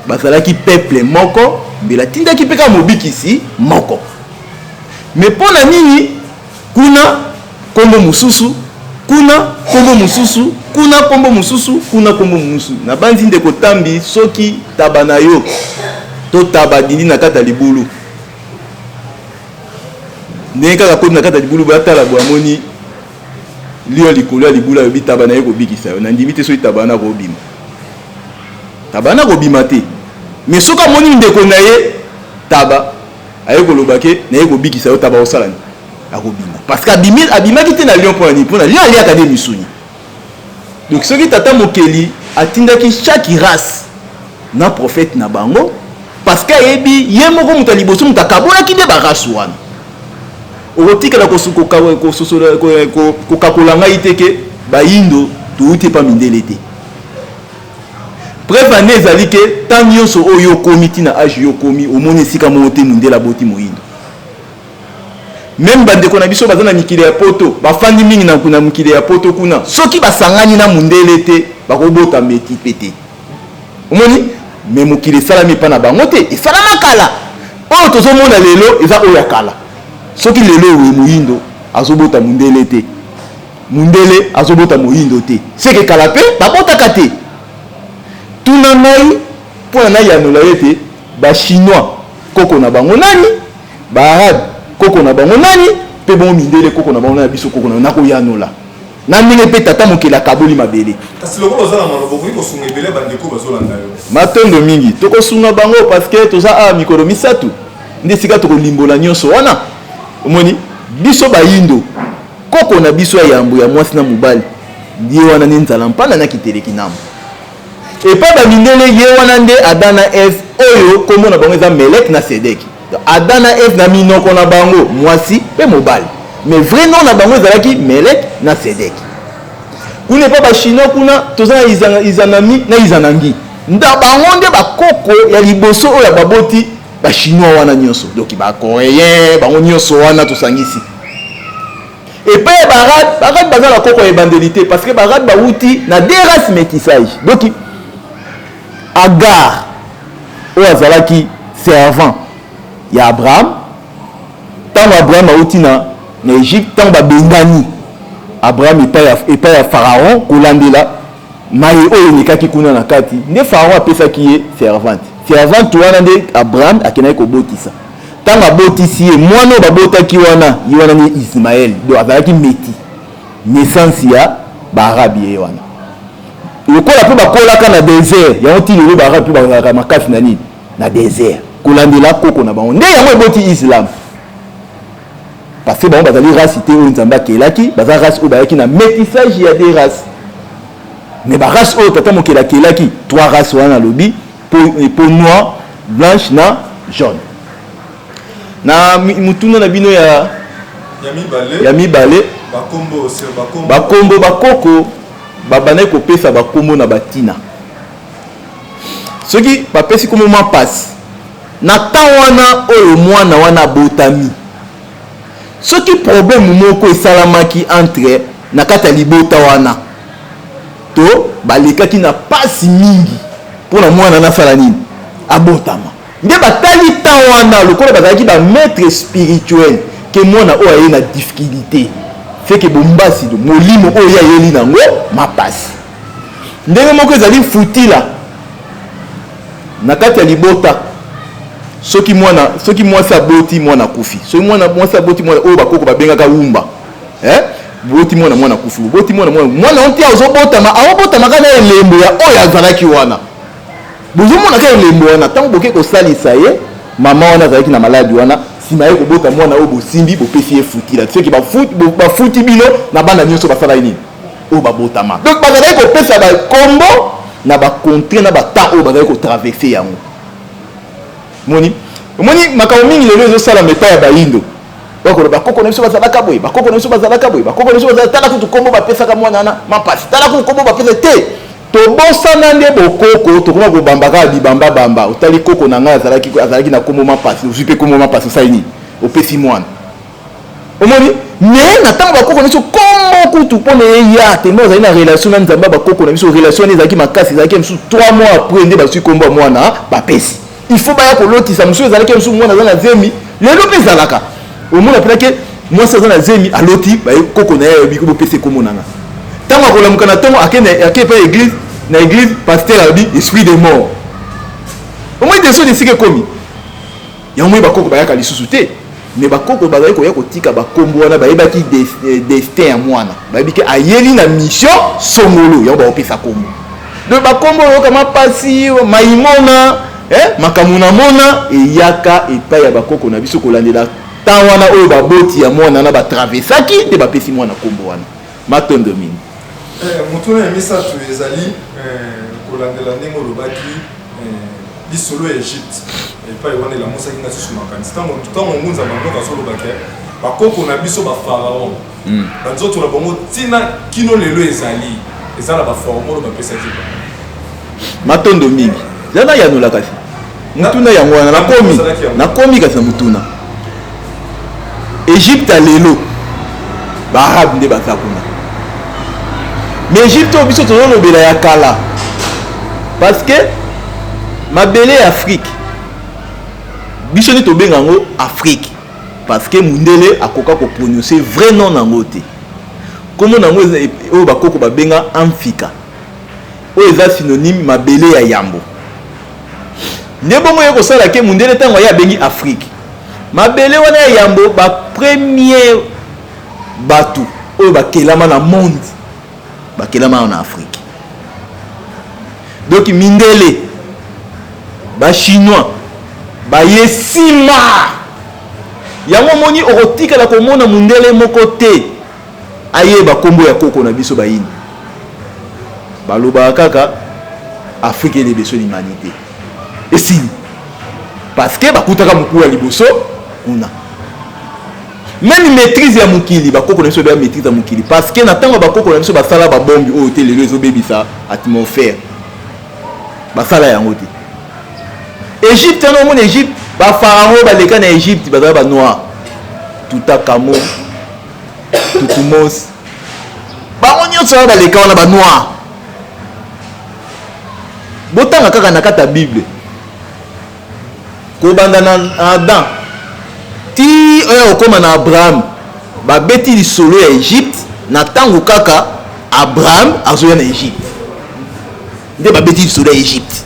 bazalaki peuple moko mbela atindaki mpe kaka mobikisi moko me mpo na nini kuna kombo mosusu kuna kombo mosusu kuna kombo mosusu kuna kombo mosusu na banzi ndeko tambi soki taba na yo to taba dindi na kata libulu ndenge kaka kodi na kata libulu batala bwamoni lio likolo ya libulu ayobi taba na ye kobikisa yo nandimi te soki taba na kobima taba na kobima te mais soki amoni ndeko na ye taba aye koloba ke na ye kobikisa yo taba osala ni akobima parce que abimaki te na lion mpo na nini mpo na lion aliaka nde misuni donc soki tata mokeli atindaki chaque race na prophète na bango parce que ayebi ye moko moto ya liboso moto akabolaki nde barace wana okotikala kokakola ngai te ke bayindo touti epa mindele te preuve ane ezali ke ntango nyonso oyo okomi ntina age yo okomi omoni esika moko te mondele aboti moyindo même bandeko na biso baza na mikili ya poto bafandi mingi na mikili ya poto kuna soki basangani na mondele te bakobota meti pe te omoni me mokili esalami epa na bango te esalama kala oyo tozomona lelo eza oyo ya kala soki lelo oyo moyindo azobota mondele te mondele azobota moyindo te seke kala pe babotaka te tuna ngai mpona nayanola ye te bachinois koko na bango nani baarabe koko na bango nani mpe bongo mindele koko na bango na biso koko na nakoyanola na ndenge mpe tata mokili akaboli mabele kasi lokola oza na maloba okoki kosunga ebele bandeko bazolanda yo matondo mingi tokosunga bango parce que toza awa mikolo misatu nde esika tokolimbola nyonso wana omoni biso bayindo koko na biso ya yambo ya mwasi na mobali ye wana nde nzala mpana nakiteleki nambo epa bamindele ye wana nde Adam na Eve oyo kombo na bango eza Melek na Sedeki Adam na Eve na minoko na bango mwasi mpe mobali mais vrai nom na bango ezalaki Melek na Sedeki kuna epa bachinois kuna toza na izanami na izanangi nda bango nde bakoko ya liboso oyo baboti bachinois wana nyonso donc bakoréen bango nyonso wana tosangisi epai barabe baza na koko ya ebandeli te parce que barabe bawuti na deux races métissage donc Agar oyo azalaki servant ya Abraham ntango Abraham awuti na Égypte ntango babengani Abraham epai ya Pharaon kolandela mai oyo elekaki kuna na kati nde Pharaon apesaki ye servante wana nde Abraham akendaki kobotisa ntango abotisi ye mwana oyo babotaki wana ye wana nde Ismaël donc azalaki meti naissance ya baarabi ye wana lokola mpe bakolaka na désert yango ti lelo baarabi mpe bazalaka makasi na nini na désert kolandela koko na bango nde yango eboti islam parce que bango bazali race te oyo nzambe akelaki baza race oyo bayaki na métissage ya des races mais barace oyo tata mokeli akelaki trois races wana alobi peau noire blanche na jaune na mutuna na bino ya mibale bakombo bakoko babandaki kopesa bakombo na batina soki bapesi kombo mwa pasi na temps wana oyo mwana wana abotami soki problème moko esalamaki entre na kati ya libota wana to balekaki na pasi mingi mpona mwana nasala nini abotama nde batali temps wana lokola bazalaki bamaître spirituel ke mwana oyo aye na difficulté fait que bombasi do molimo oya yeli nango mapasi ndenge moko ezali futila na kati ya libota soki mwasi aboti mwana kufi soki mwasi aboti mwana oyo bakoko babengaka wumba boti mwana kufi boti mwana onti azobotama aobotamaka na elembo ya oyo azalaki wana bozomonaka elembo wana ntango boke kosalisa ye mama wana azalaki na maladi wana nsima ye kobota mwana oyo bosimbi bopesi ye futila soki bafuti bino na bana nyonso basala nini oyo babotama donc bazalaki kopesa bakombo na bacontre na batemps oyo bazalaki kotraverse yango omoni makambo mingi lelo ezosala meta ya bayindo bakolo bakoko na biso bazalaka boye bakoko na biso bazalaka boye bakoko na biso bazalaka tala kutu kombo bapesaka mwana wana mapasi tala kutu kombo bapesa te tobosana nde bokoko tokoma kobambaka bibamba otali koko na ngai azalaki na kombo mapasi ozwi mpe kombo mapasi osali nini opesi mwana omoni me na ntango bakoko na biso kombo kutu mpona eya te mbe ozali na relation na nzambe bakoko na biso relation wana ezalaki makasi ezalaki mosusu 3 mois après nde bazwi kombo ya mwana bapesi il faut baya kolotisa mosusu ezalaki mosusu mwana aza na zemi lelo mpe ezalaka omona mpelake mwasi aza na zemi aloti koko na ye ayobi bopesa kombo nanga ntango akolamuka na ntongo ake epa na église paster alobi esprit de mort omoi desoni esika ekomi yango moi bakoko bayaka lisusu te me bakoko bazali koya kotika bakombo wana bayebaki destin ya mwana bayebi ke ayeli na mission songolo yango baopesa kombo donc bakombo oyoka mapasi maimona makambo na mona eyaka epai ya bakoko na biso kolandela ntan wana oyo baboti ya mwana na batravesaki nde bapesi mwana kombo wana matondo mingi motuna ya misato ezali kolandela ndenge olobaki lisolo ya Egypte epai wana elamusaki nga susu makanisi ntango ngunza bandoka azolobaki bakoko na biso bafaraon banzoto na bango ntina kino lelo ezali eza na bafaraon oyo bapesaki matondo mingi zana yanola kasi mutuna yango wana nakomi kasi na mutuna Egypte lelo baarabe nde baza kuna mais Egypte oyo biso tozolobela ya kala parce que mabele ya Afrique biso nde tobenga yango Afrique parce que mundele akoka koprononcer vrai nom nango te kombo nango oyo bakoko babenga amphika oyo eza synonyme mabele ya yambo nde bongo ye kosala ke mundele ntango aye abengi Afrique mabele wana ya yambo bapremier bato oyo bakelama na monde bakelama na Afrique donc mindele bachinois baye nsima yango moni okotikala komona mundele moko te ayeba kombo ya koko na biso bayini balobaka kaka Afrique est besoin d'humanité et si parce que bakutaka mokulu ya liboso kuna même maîtrise ya mokili bakoko na biso ba maîtrise ya mokili parce que na ntango bakoko na biso basala babombi oyo te lelo ezobebisa atmosphère basala yango te Égypte no omona Égypte bapharaon baleka na Égypte bazala banoir Toutankhamon Toutmose bango nyonso wana baleka wana banoir botanga kaka na kati ya bible kobanda na Adam ti oyo okoma na Abraham babeti lisolo ya Égypte na ntango kaka Abraham azoya na Égypte nde babeti lisolo ya Égypte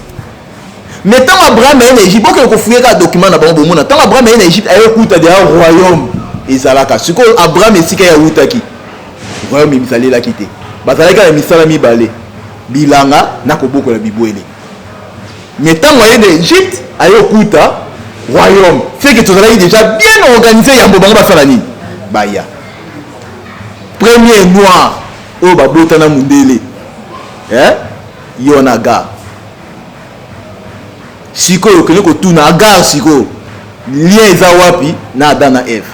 mais ntango Abraham aye na Égypte oke kofuye kaka document na bango bomona ntango Abraham aye na Égypte aye kuta deya royaume ezalaka sikoyo Abraham esika ya wutaki royaume ebisalelaki te bazalaki na misala mibale bilanga na kobokola bibwele mais ntango aye na Égypte aye kuta royaume fait que tozalaki déjà bien organisé yambo bango basala nini baya premier noir oyo babotana mundele yonaga sikoyo okende kotuna agar sikoyo lien eza wapi na Adam na Eve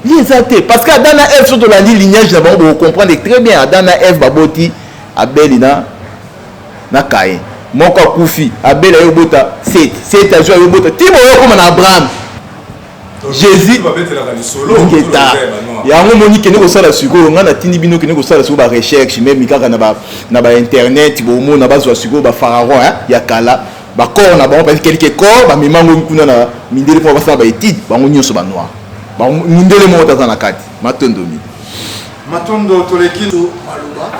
lien eza te parce que Adam na Eve so tolandi lignage na bango bokocomprendre très bien Adam na Eve baboti Abeli na Caïn moko akufi Abeli ayobota Seth azwi ayobota timo oyo okoma na Abraham Jésus ngeta yango moni kende kosala sikoyo nga natindi bino kende kosala sikoyo barecherche même kaka na bainternet bomona bazwa sikoyo bapharaon ya kala bakor na bango parce quelque corps bamemango kuna na mindele mpo basala baétude bango nyonso banoir mindele moko taza na kati matondomi Matondo Tolekindo Maloba.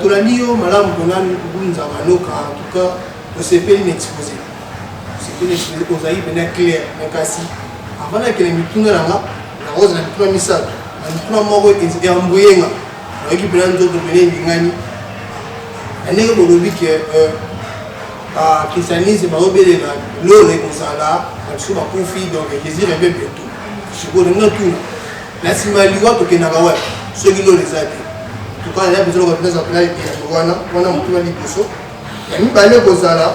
Tolani yo malamu konani kunza manoka en tout cas on s'est fait une exposé. C'est une exposé aux aïe bien clair mais kasi avant que les mituna là la rose na mituna misatu na mituna moko et amboyenga na ki plan d'autres bene ngani anenge bolobi que christianisme ba obelela lo le kosala asu ba konfi donc Jésus revient bientôt. Je connais non tout. La simaliwa to kenaka wa ceux qui l'ont les aidés. En tout cas, il y a besoin de retenir ça. On a un peu de liposo. Il y a une balle de Zala.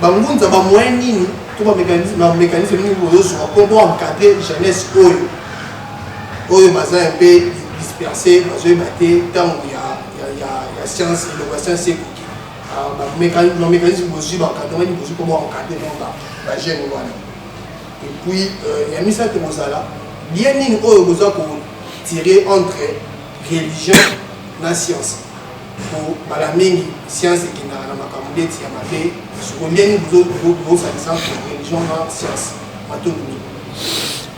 Bangun, ça va moins ni tout le mécanisme niveau sur on doit encadrer jeunesse Oyo Mazin un peu dispersé, parce que tant il y a science et l'innovation c'est le mécanisme aussi d'encadrement du possible comment encadrer la jeune. Et puis il y a mis ça comme ça là. Bien ni Oyo Boza pour tirer entre religion na science pour la mingi science qui na makamule ti amate ce qu'on vient nous ça exemple religion na science matoni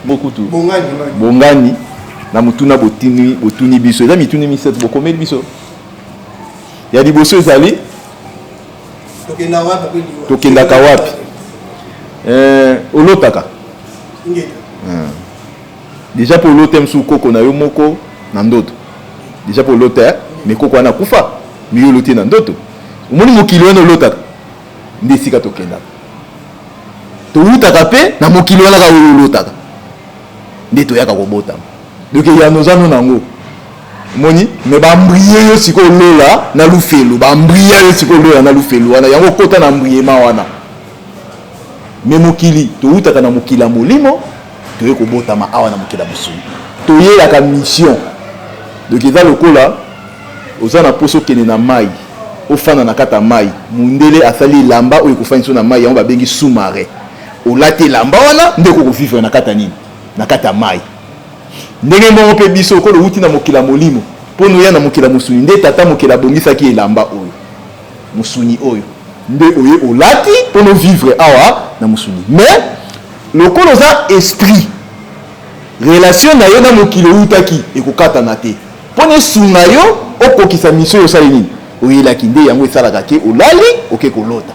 beaucoup tout bongani na mutuna botuni biso eza mituni miset bokomeli biso ya liboso ezali tokendaka wapi olotaka déjà pour l'autre msu koko na yo moko na ndoto déjà pour l'autre mais koko ana kufa miyo lote na ndoto omoni mokili wana olotaka nde esika tokendaka toutaka mpe na mokili wana kaka oyo olotaka nde toyaka kobotama donc ya nozano nango omoni me bambrie yo sikoyo olola na lufelu bambria yo sikoyo olola na lufelu wana yango kota na mbriema wana me mokili toutaka na mokili ya molimo toye kobotama awa na mokili ya mosuni toyelaka mission donc eza lokola oza na poso okende na mai ofanda na kati ya mai mundele asali elamba oyo ekofandisa na mai yango babengi sous-marin olati elamba wana nde okokofivre na kati ya nini na kati ya mai ndenge moko mpe biso okolo outi na mokili ya molimo mpo noya na mokili ya mosuni nde tata mokili abongisaki elamba oyo mosuni oyo nde oye olati mpo no vivre awa na mosuni mais lokola oza esprit relation na yo na mokili outaki ekokatana te mpo na esunga yo okokisa mission oyo osali nini oyelaki nde yango esalaka ke olali oke kolota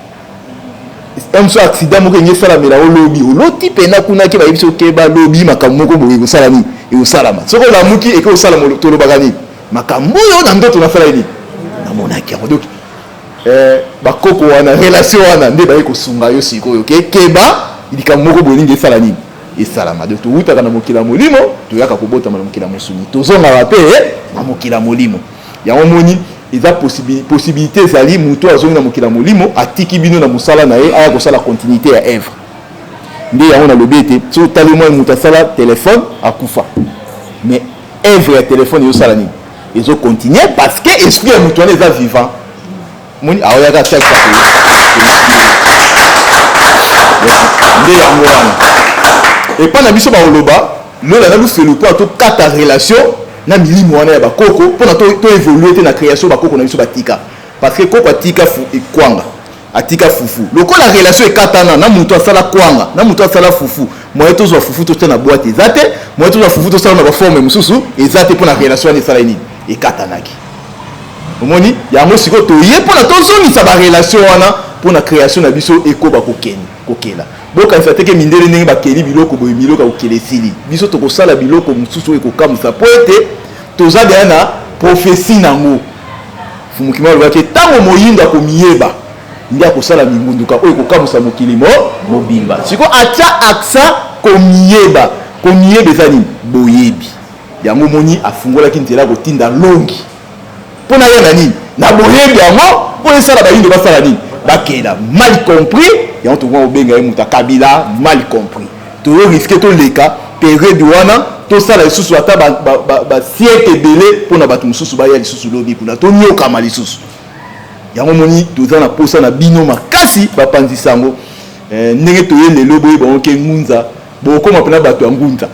amso accident moko enge esalamela olobi oloti mpena kuna ke bayebi so okeba lobi makambo moko boye ekosala nini ekosalama soki olamuki eke osalama tolobaka nini makambo oyo na ndoto nasala nini namonaki yango donc bakoko wana relation wana nde baye kosunga yo sikoyo kekeba likambo moko boye ningi esala nini esalama donc toutaka na mokili ya molimo toyaka kobotama na mokili ya mosuni tozongaka mpe na mokili ya molimo yango moni eza possibilité ezali moto azongi na mokili ya molimo atiki bino na mosala na ye aya kosala continuité ya œuvre nde yango nalobi ete so otali mwa moto asala telefone akufa mais œuvre ya telefone ezosala nini ezocontinue parce que esprit ya moto wana eza vivant moni aoyaka atakisa nde yango wana epa na biso baoloba lola na lufelu mpo atokata relation na milimo wana ya bakoko mpona toévolue te na création bakoko na biso batika parce que koko atika ekwanga atika fufu lokola relation ekatana na moto asala kwanga na moto asala fufu moye tozwa fufu totia na boite eza te moye tozwa fufu tosala na baforme mosusu eza te mpona relation wana esala nini ekatanaki omoni yango sikoyo toye mpona tozongisa barelation wana mpona création na biso ekoba kokela bokanisa teke mindele ndenge bakeli biloko boye biloko kokela esili biso tokosala biloko mosusu oyo ekokamwisa po ete toza deya na prophétie nango fumukima alobaki ntango moyindo akomiyeba nde akosala mingunduka oyo ekokamwisa mokili mobimba sikoyo atya aksa komiyeba eza nini boyebi yango moni afungolaki nzela kotinda longi mpo na ye na nini na boyebi yango mpo esala bayindo basala nini bakela mal compris yango tokoka kobenga ye moto akabila mal compris toyo riske toleka période wana tosala lisusu ata basiete ebele mpona bato mosusu baya lisusu lobi kuna toniokama lisusu yango moni toza na posa na bino makasi bapanzisa yango ndenge toye lelo boye bangoke ngunza bokoma mpena bato ya ngunza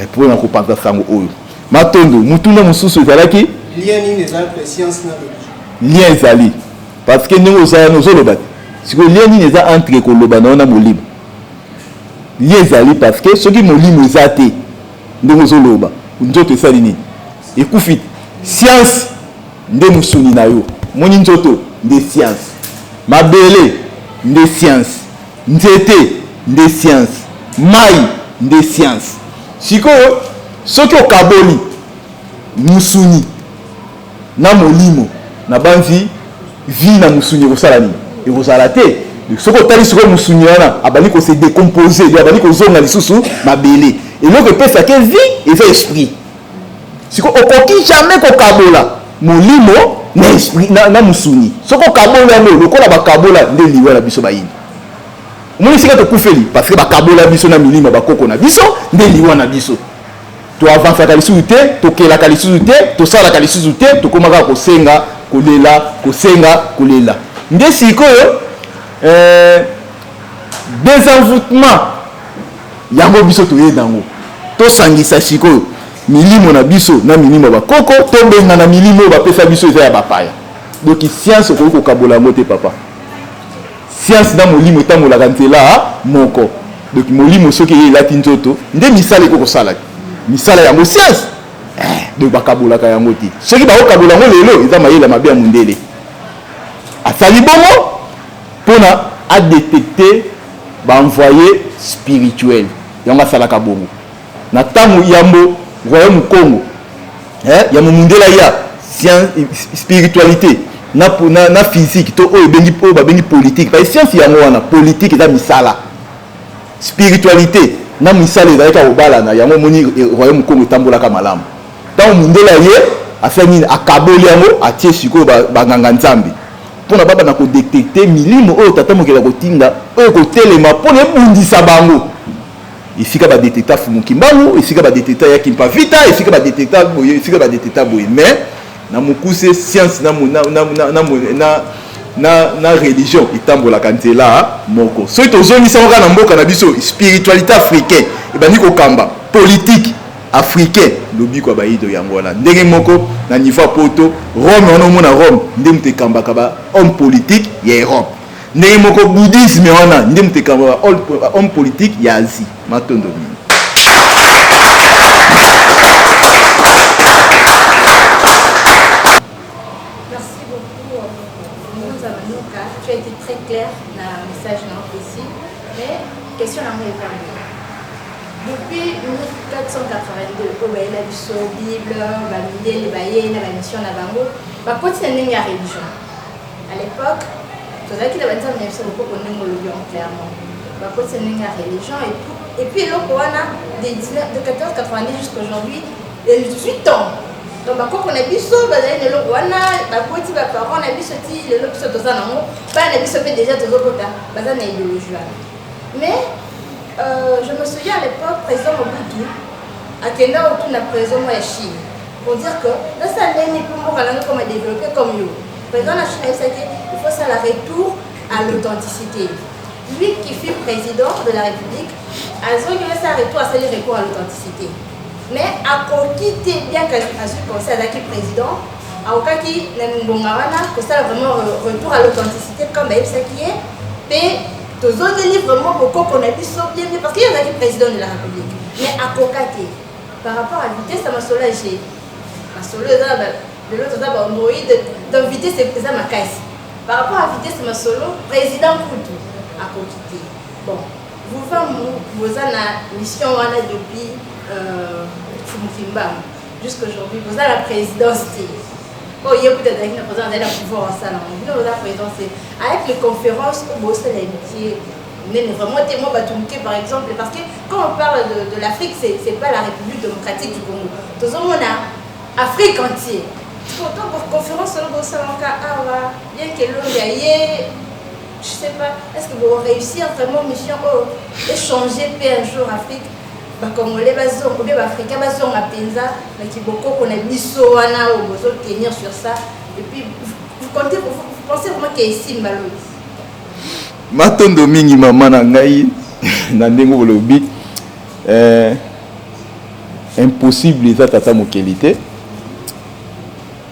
mpona kopanza sango oyo matondo mutuna mosusu ezalaki lien ezali parce que ndenge ozala ozoloba te sikoyo lien nini eza entre koloba na yo na molimo lien ezali parce que soki molimo eza te ndenge ozoloba nzoto esali nini ekufi science nde musuni na yo moni nzoto nde science mabele nde science nzete nde science mai nde science sikoyo soki okaboli musuni na molimo na banzi vie na musuni ekosala nini ekozala te soki otali sikoyo musuni wana abandi kose décompose abandi kozonga lisusu mabele eloko epesaki vie eza esprit siko okoki jamais kokabola molimo na esprit na musuni soki okabola yango lokola bakabola nde liwa na biso bayini omoni sika tokufeli parce que bakabola biso na milima bakoko na biso nde liwa na biso toavansaka lisusu te tokelaka lisusu te tosalaka lisusu te tokomaka kosenga kolela nde sikoyo désenvoûtement yango biso toye nango tosangisa sikoyo milimo na biso na milimo bakoko tobenga na milimo bapesa biso eza ya bapaya donc science okoki kokabola yango te papa science na molimo etambolaka nzela moko donc molimo soki elati nzoto nde misala ekoki kosalaki misala yango science donc bakabolaka yango te soki bakokabola yango lelo eza mayele mabe ya mondele asali bongo mpona adétecte baenvoyé spirituel yango asalaka bongo na ntango yambo royaume Congo ya momundela ya spiritualité na physique to oyo babengi politique parce que science yango wana politique eza misala spiritualité na misala ezalaka kobalana yango moni royaume Congo etambolaka malamu ntango mundela ye afai nini akaboli yango atie sikoyo banganga nzambe mpona baba na kodetecte milimo oyo tata mokela kotinda oyo kotelema mpona ebundisa bango esika badetecta Fumukimbangu esika badetecta ya Kimpavita esika badetecta boye esika badetecta boye mais na mokuse science na religion etambolaka nzela moko soki tozongisa kaka na mboka na biso spiritualité africaine ebandi kokamba politique africain lobi kwa baido yango wana ndenge moko na niveau poto Rome wana omona Rome nde mutu ekambaka ba homme politique ya Europe ndenge moko bouddhisme wana nde mutu ekambaka homme politique ya Asie matondo mingi. Merci beaucoup Mouza Manoka, tu as été très clair dans le message ici, mais question à moi depuis 1482 au baye la biso Bible ba mindele baye na ba mission na bango ba continuer la religion à l'époque tout ça qui la banza mais c'est beaucoup qu'on ngolo clairement ba continuer la religion et puis le Coran de 1490 jusqu'à aujourd'hui 18 ans donc ba ko na biso ba zaine le Coran ba poti ba parents na biso ti le biso to za nango ba na biso pe déjà to zokota ba za na idéologie mais je me souviens à l'époque, président Mobutu a Kenya autour de la président de Chine pour dire que dans cette année, il faut comme développer comme nous. Le président de la Chine a dit qu'il faut ça la retour à l'authenticité. Lui qui fut président de la République a dit qu'il faut ça retour à l'authenticité. Mais à quitter bien que je pense à qui président, à aucun qui n'a que ça vraiment retour à l'authenticité comme il sait qui est. Tous autres livres vraiment beaucoup qu'on a vu sont bien parce qu'il y en a qui président de la République mais à Kokate par rapport à la vitesse ça m'a soulagé parce que de l'autre côté Android de vitesse c'est ça ma caisse par rapport à la vitesse ça m'a solo président Koutou à Kokate bon vous avez la mission depuis Fumukimbangu jusqu'aujourd'hui vous avez la présidence. Oh, il y a peut-être une présidence de la pouvoir en salon. Nous avons la présidence avec les conférences au Bossé l'amitié. Mais vraiment témoin Batumke par exemple parce que quand on parle de l'Afrique c'est pas la République démocratique du Congo. Tout le monde a Afrique entière. Pourtant pour conférence au Bossé bien que l'on gagne, je sais pas, est-ce que vous réussir vraiment mission échanger un jour Afrique? Congolais bazong ou bien africains bazong à Penza mais qui beaucoup qu'on a biso wana ou besoin de tenir sur ça et puis vous comptez vous pensez vraiment qu'il y a ici malou matondo mingi mama na ngai na ndengo lobi impossible eza tata mokelité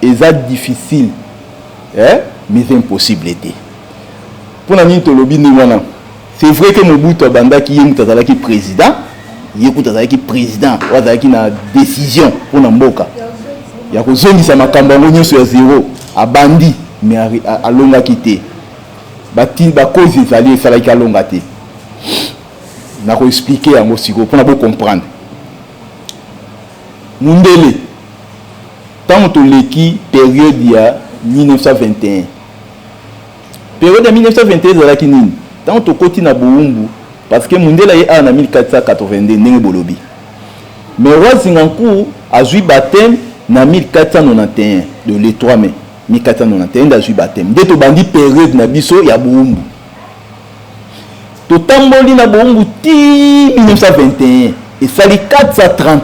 eza difficile mais impossible était pour na nini tolobi ni wana c'est vrai que Mobutu abandaki ye mutazalaki président yekuta zaki président wazaki na décision pour na mboka ya kozongisa makambo yango nyonso ya zéro abandi mais alongaki te bakozi ezali esalaki alonga te nakoexplike yango sikoyo mpona bocomprendre mundele ntango toleki période ya 1921 période ya 1921 ezalaki nini ntango tokoti na bowumbu parce que mundele ye awa na 1482 ndenge bolobi mais roi Zingancourt azwi baptême na 1491 de le 3 mai 1491 d'azwi baptême nde tobandi période na biso ya bowumbu totamboli na bowumbu ti 1921 esali 430 ans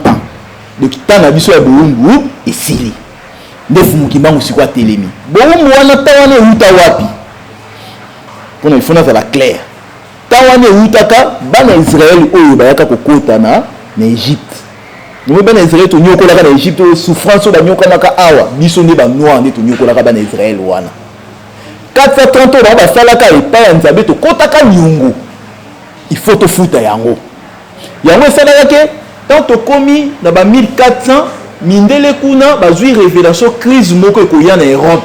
donc ntango na biso ya bowumbu esili nde Fumukimbangu sikoyo atelemi bowumbu wana ntango wana euta wapi mpona ifo nazala clair ntango wana eutaka bana Israele oyo bayaka kokota na Egypte nous bana Israël to nyokolaka na Égypte souffrance oyo banyokanaka awa biso nde banoir nde tonyokolaka bana Israël wana 430 oyo basalaka epai ya Nzambe tokotaka nyongo il faut tofuta yango esalaka ke tant tokomi na ba 1400 mindele kuna bazwi révélation crise moko ekoya na Europe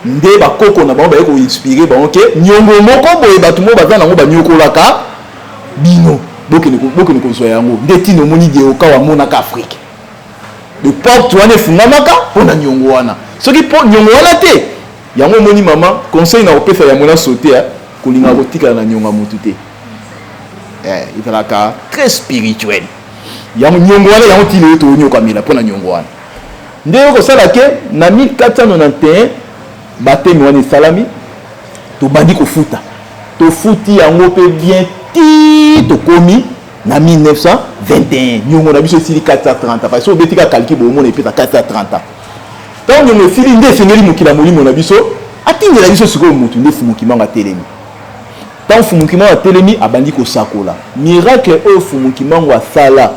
nde bakoko na bango bayeko inspiré bango ke nyongo moko boye bato mo baza nango banyokolaka bino bokene kozwa yango nde tino omoni deoka wamonaka Afrique le porte wana efungamaka mpona nyongo wana soki nyongo wana te yango omoni mama conseil na kopesa yango na sote kolinga kotikala na nyongo ya motu te ezalaka très spirituel yango nyongo wana yango tili oyo toonyokamela mpona nyongo wana nde okosala ke na 1491 batemi wana esalami tobandi kofuta tofuti yango mpe bien ti tokomi na 1921 nyongo na biso esili 430 parce que obetika kalki bomona epesa 430 ntango nyongo esili nde esengeli mokila molimo na biso atindela biso sikoyo motu nde Fumukimbangu atelemi ntango Fumukimbangu atelemi abandi kosakola miracle oyo Fumukimbangu asala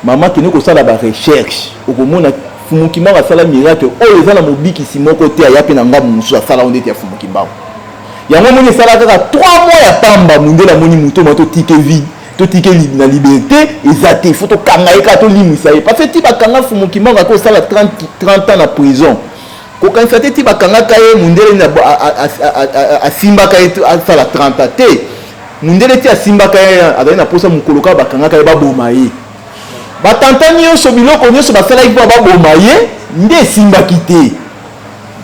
mama kende kosala barecherche okomona Fumukimbangu asala miracle oyo eza na mobikisi moko te aya mpe na ngambo mosusu asala oyo ndeti ya Fumukimbangu yango moni esala kaka 3 mois ya pamba mundele amoni moto ma totike vide totike na liberté eza te faut tokanga ye kaka tolimwisa ye parce que ti bakanga Fumukimbangu akosala 30 ans na prison kokanisa te ti bakangaka ye mundele asimbaka ye asala 30 ans te mundele ti asimbaka ye azali na posa mokolo kaka bakangaka ye baboma ye batanta nyonso biloko nyonso basalaki mpo baboma ye nde esimbaki te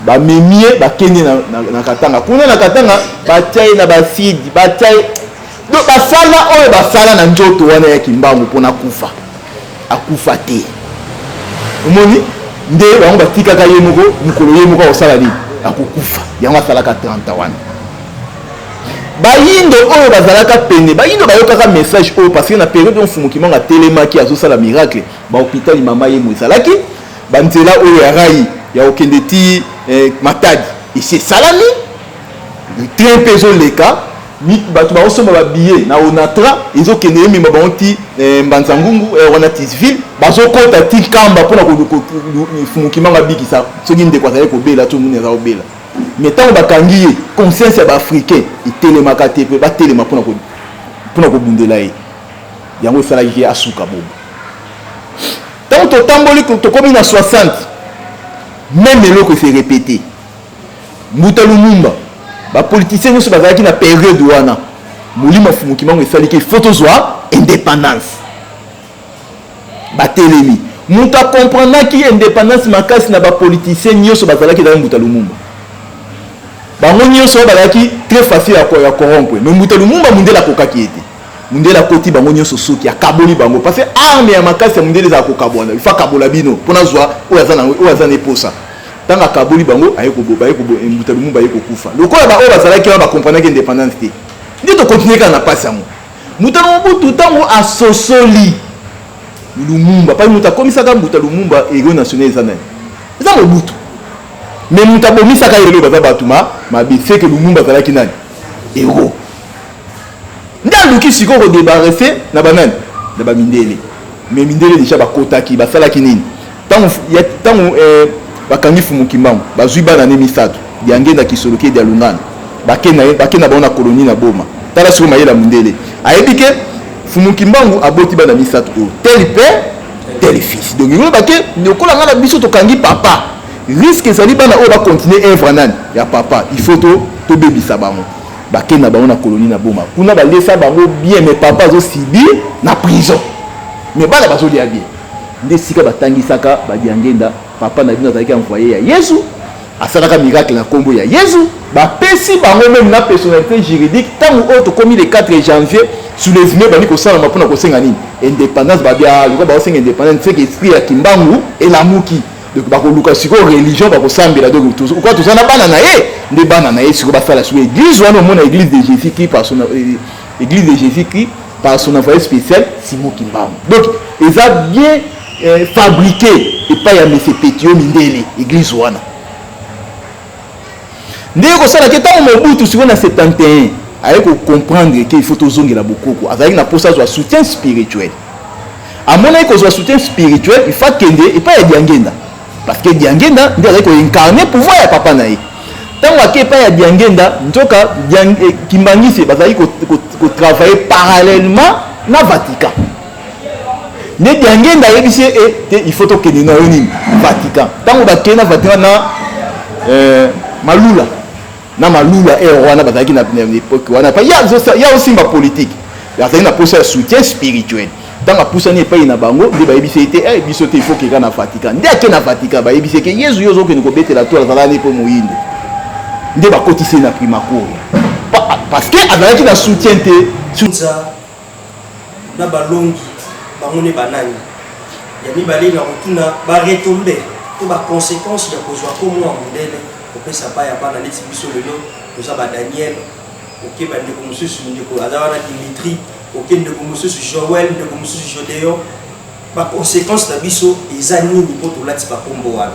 bamemie bakende na Katanga kuna na Katanga batiaye na basidi batiaye do basala oyo basala na nzoto wana ya Kimbangu mpona akufa te omoni nde bango batikaka ye moko mokolo ye moko akosala nini akokufa yango asalaka 30 wana bayindo oyo bazalaka pene bayindo bayokaka message oyo parce que na période oyo Fumukimbangu atelemaki azosala miracle bahôpital mama ye mo ezalaki banzela oyo ya rai ya okende ti Matadi esi esalami train mpe ezoleka bato baosomba babillet na Onatra ezokende emema bango ti Mbanza-Ngungu wana Tisville bazokota ti kamba mpona Fumukimbangu abikisa soki ndeko azali kobela to moni aza kobela mais ntango bakangi ye conscience ya baafricain etelemaka te mpe batelema mpona kobundela ye yango esalaki ye asuka bobo ntango totamboli tokomi na 60 même eloko ese répété Mbuta Lumumba bapoliticien nyonso bazalaki na période wana molimo Fumukimbangu esaliki faut tozwa indépendance batelemi moto akomprenaki indépendance makasi na bapoliticien nyonso bazalaki ezalaki Mbuta Lumumba bango nyonso bazalaki très facile ya corrompre mais Mbuta Lumumba mundele akokaki ete mundele akoti bango nyonso soki akaboli bango parce que arme ya makasi ya mundele ezala kokabwana il faut akabola bino mpona zwa oyo aza na eposa ntango akaboli bango Mbuta Lumumba aye kokufa lokola oyo bazalaki wana bakomprenaki indépendance te nde tokontinue kaka na pasi yango Mbuta Mobutu ntango asosoli Lumumba pai moto akomisaka Mbuta Lumumba héros national eza nani eza Mobutu mais moto abomisaka ye baza bato mabe c'est que Lumumba azalaki nani héros nde aluki sikoyo kodebarase na banani na bamindele mais mindele deja bakotaki basalaki nini ntango bakangi Fumukimbangu bazwi bana ne misato yangenda kisoloki ya Lungana bakena bango na koloni na boma tala siko mayela mundele ayebi ke Fumukimbangu aboti bana misato oyo tel père tel fils. Donc il y a que biso to kangi papa. Risque ça bana o va continuer œuvre nan ya papa. Il faut to baby ça bango. Ba ke na bango na colonie na boma. Kuna ba laisser bango bien mais papa zo sibi na prison. Mais bana bazo dia bien. Nde sika batangi saka ba diangenda papa na bino azalaki envoyé ya Yesu. Asalaka miracle na kombo ya Yesu. Ba pesi bango même na personnalité juridique tant ou autre comme le 4 janvier soulèvement bani ko sala mapona ko senga nini indépendance ba bia luka ba senga indépendance c'est esprit ya kimbangu et la muki donc ba ko luka siko religion ba ko sambela donc tout quoi tout ça na bana na ye nde bana na ye siko ba sala sur église wana mona église de Jésus qui par son église de Jésus qui par son envoyé spécial Simon Kimbangu. Donc ils a bien fabriqué et pas ya monsieur Petio Mindele église wana ndé ko sala ke tant Mobutu siko na 71 avec comprendre qu'il faut tous zonguer la beaucoup avec na pour ça soit soutien spirituel à mon avis que soit soutien spirituel il faut kende et pas diangenda parce que diangenda ndé avec incarner pouvoir ya papa naï tant que pas ya diangenda ntoka kimbangi c'est bazali ko travailler parallèlement na Vatican ne diangenda yebisi et il faut to kende na yoni Vatican tant ba kena Vatican na malula na malula wana bazaki na époque wana pa ya aussi ma politique ya na posa soutien spirituel dans la poussa ne pas na bango de ba ebisete bisote il faut que na Vatican ndeke na Vatican ba ebiseke Yesu yozo ke ko betela to la ne po moyindo nde ba kotise na primacour parce que azalaki na soutien te soutien na balongi bango ne banani ya mibale na rotuna ba retomber to ba conséquences ya kozwa ko mo mondele opesa pa ya bana leti biso lelo toza ba Daniel oke ba ndeko mususu ndeko azabana Dimitri oke ndeko mususu Joël ndeko mususu Jodéon ba conséquence na biso eza nini po to lati pa kombo wana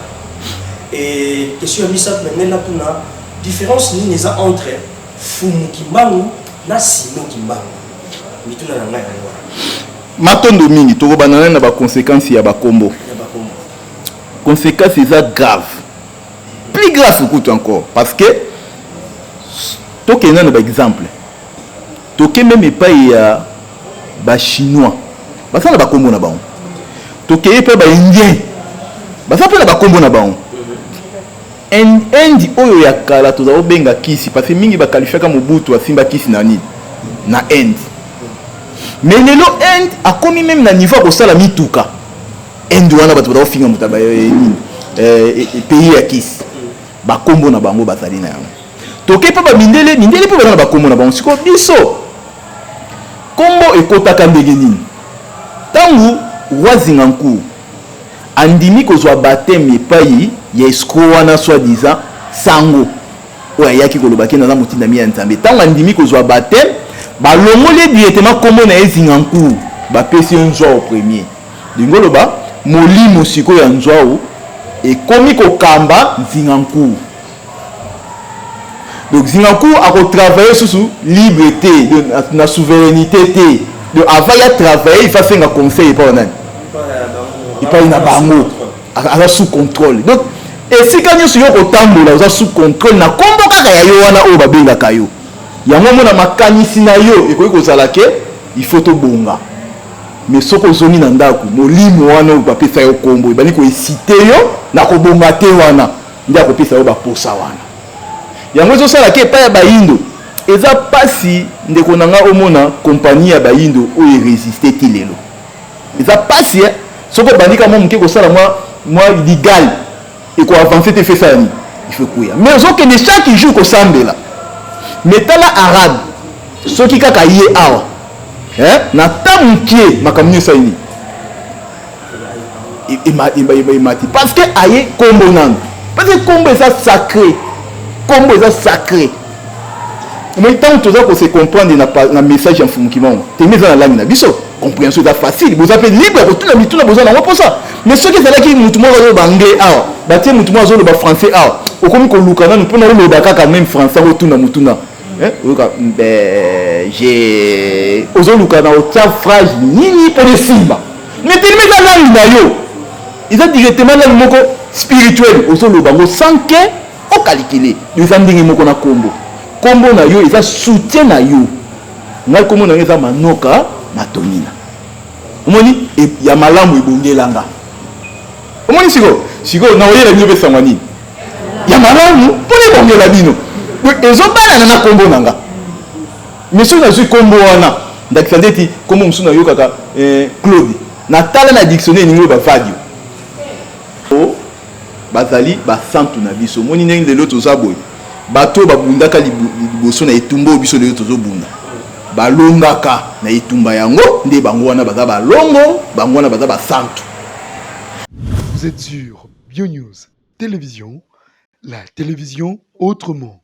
et question ya misa maintenant tuna différence nini eza entre Fumu Kimbangu na Simon Kimbangu mituna na ngai matondo mingi to banana na ba conséquence ya ba kombo conséquence eza grave plus grave coûte encore parce que toke na ba exemple toke même pas ya ba chinois ba ça na ba kombo na bango toke pe ba indien ba ça pe na ba kombo na bango Indi oyo ya kala toza obenga kisi parce que mingi ba qualifier comme Mobutu asimba kisi na nini na Inde mais lelo Inde a commis même na niveau ko sala mituka Inde wana ba toza ofinga mutaba nini pays ya kisi ba kombo na bango bazali na yango toke pe ba mindele pe ba na ba kombo na bango siko biso kombo ekotaka ndenge nini tangu wazinganku andimi kozwa baptême epai ya escroc wana soi-disant sango oyo ayaki kolobaki naza motindami ya nzambe ntango andimi kozwa baptême balongoli directement kombo na ye zinganku bapesi yo nzwa au premier ndingo loba molimo sikoyo ya nzwa o ekomi kokamba zinganku donc zinganku akotravaille susu libre te na souveraineté te donc avant ya travailler il faut faire un conseil epai wanani epai na bango aza sous contrôle donc esika nyonso yo kotambola oza sous contrôle na kombo kaka ya yo wana oyo babengaka yo yango mona makanisi na yo ekoki kozala ke il faut tobonga mais soki ozongi na ndako molimo wana oyo bapesa yo kombo ebandi koesite yo na kobonga te wana nde akopesa yo baposa wana yango ezosala ke epai ya bayindo eza pasi ndeko na nga omona kompagnie ya bayindo oyo eresiste ti lelo eza pasi soki obandika mwa moke kosala mwa ligal ekoavance te fesala nini ife kuya mais ozokende chaque jour kosambela mais tala arabe soki kaka ye awa na ta mokie makambo nyonso nini emati parce que aye kombo nano parce que kombo eza sacré kombo eza sacré mais tant que toza kose comprendre na message ya Fumu Kimbangu teme eza na langue na biso compréhension eza facile boza pe libre kotuna mituna boza nango mposa mais soki ezalaki mutu moko azoloba anglais awa batie mutu moko azoloba français awa okomi koluka nanu mpona oloba kaka même français otuna mutuna ozoluka na otia phrase nini mpona esimba mais telema eza langue na yo eza directement langue moko spirituel ozoloba ngo sans que okalikile eza ndenge moko na kombo kombo na yo eza soutien na yo ngai kombo na yo eza manoka matonina omoni ya malamu ebongelanga omoni siko na oyela bino pesa ngani ya malamu mpona ebongela bino ezobanana na kombo nanga mais soki nazwi kombo wana ndakisa ndeti kombo mosusu nayokaka Claude natala na dictionnaire ningo bavadio bazali basantu na biso omoni ndenge lelo toza boye bato babundaka liboso na etumba biso lelo tozobunda balongaka na etumba yango nde bango wana baza balongo bango wana baza basantu. Vous êtes sur BioNews Télévision, la télévision autrement.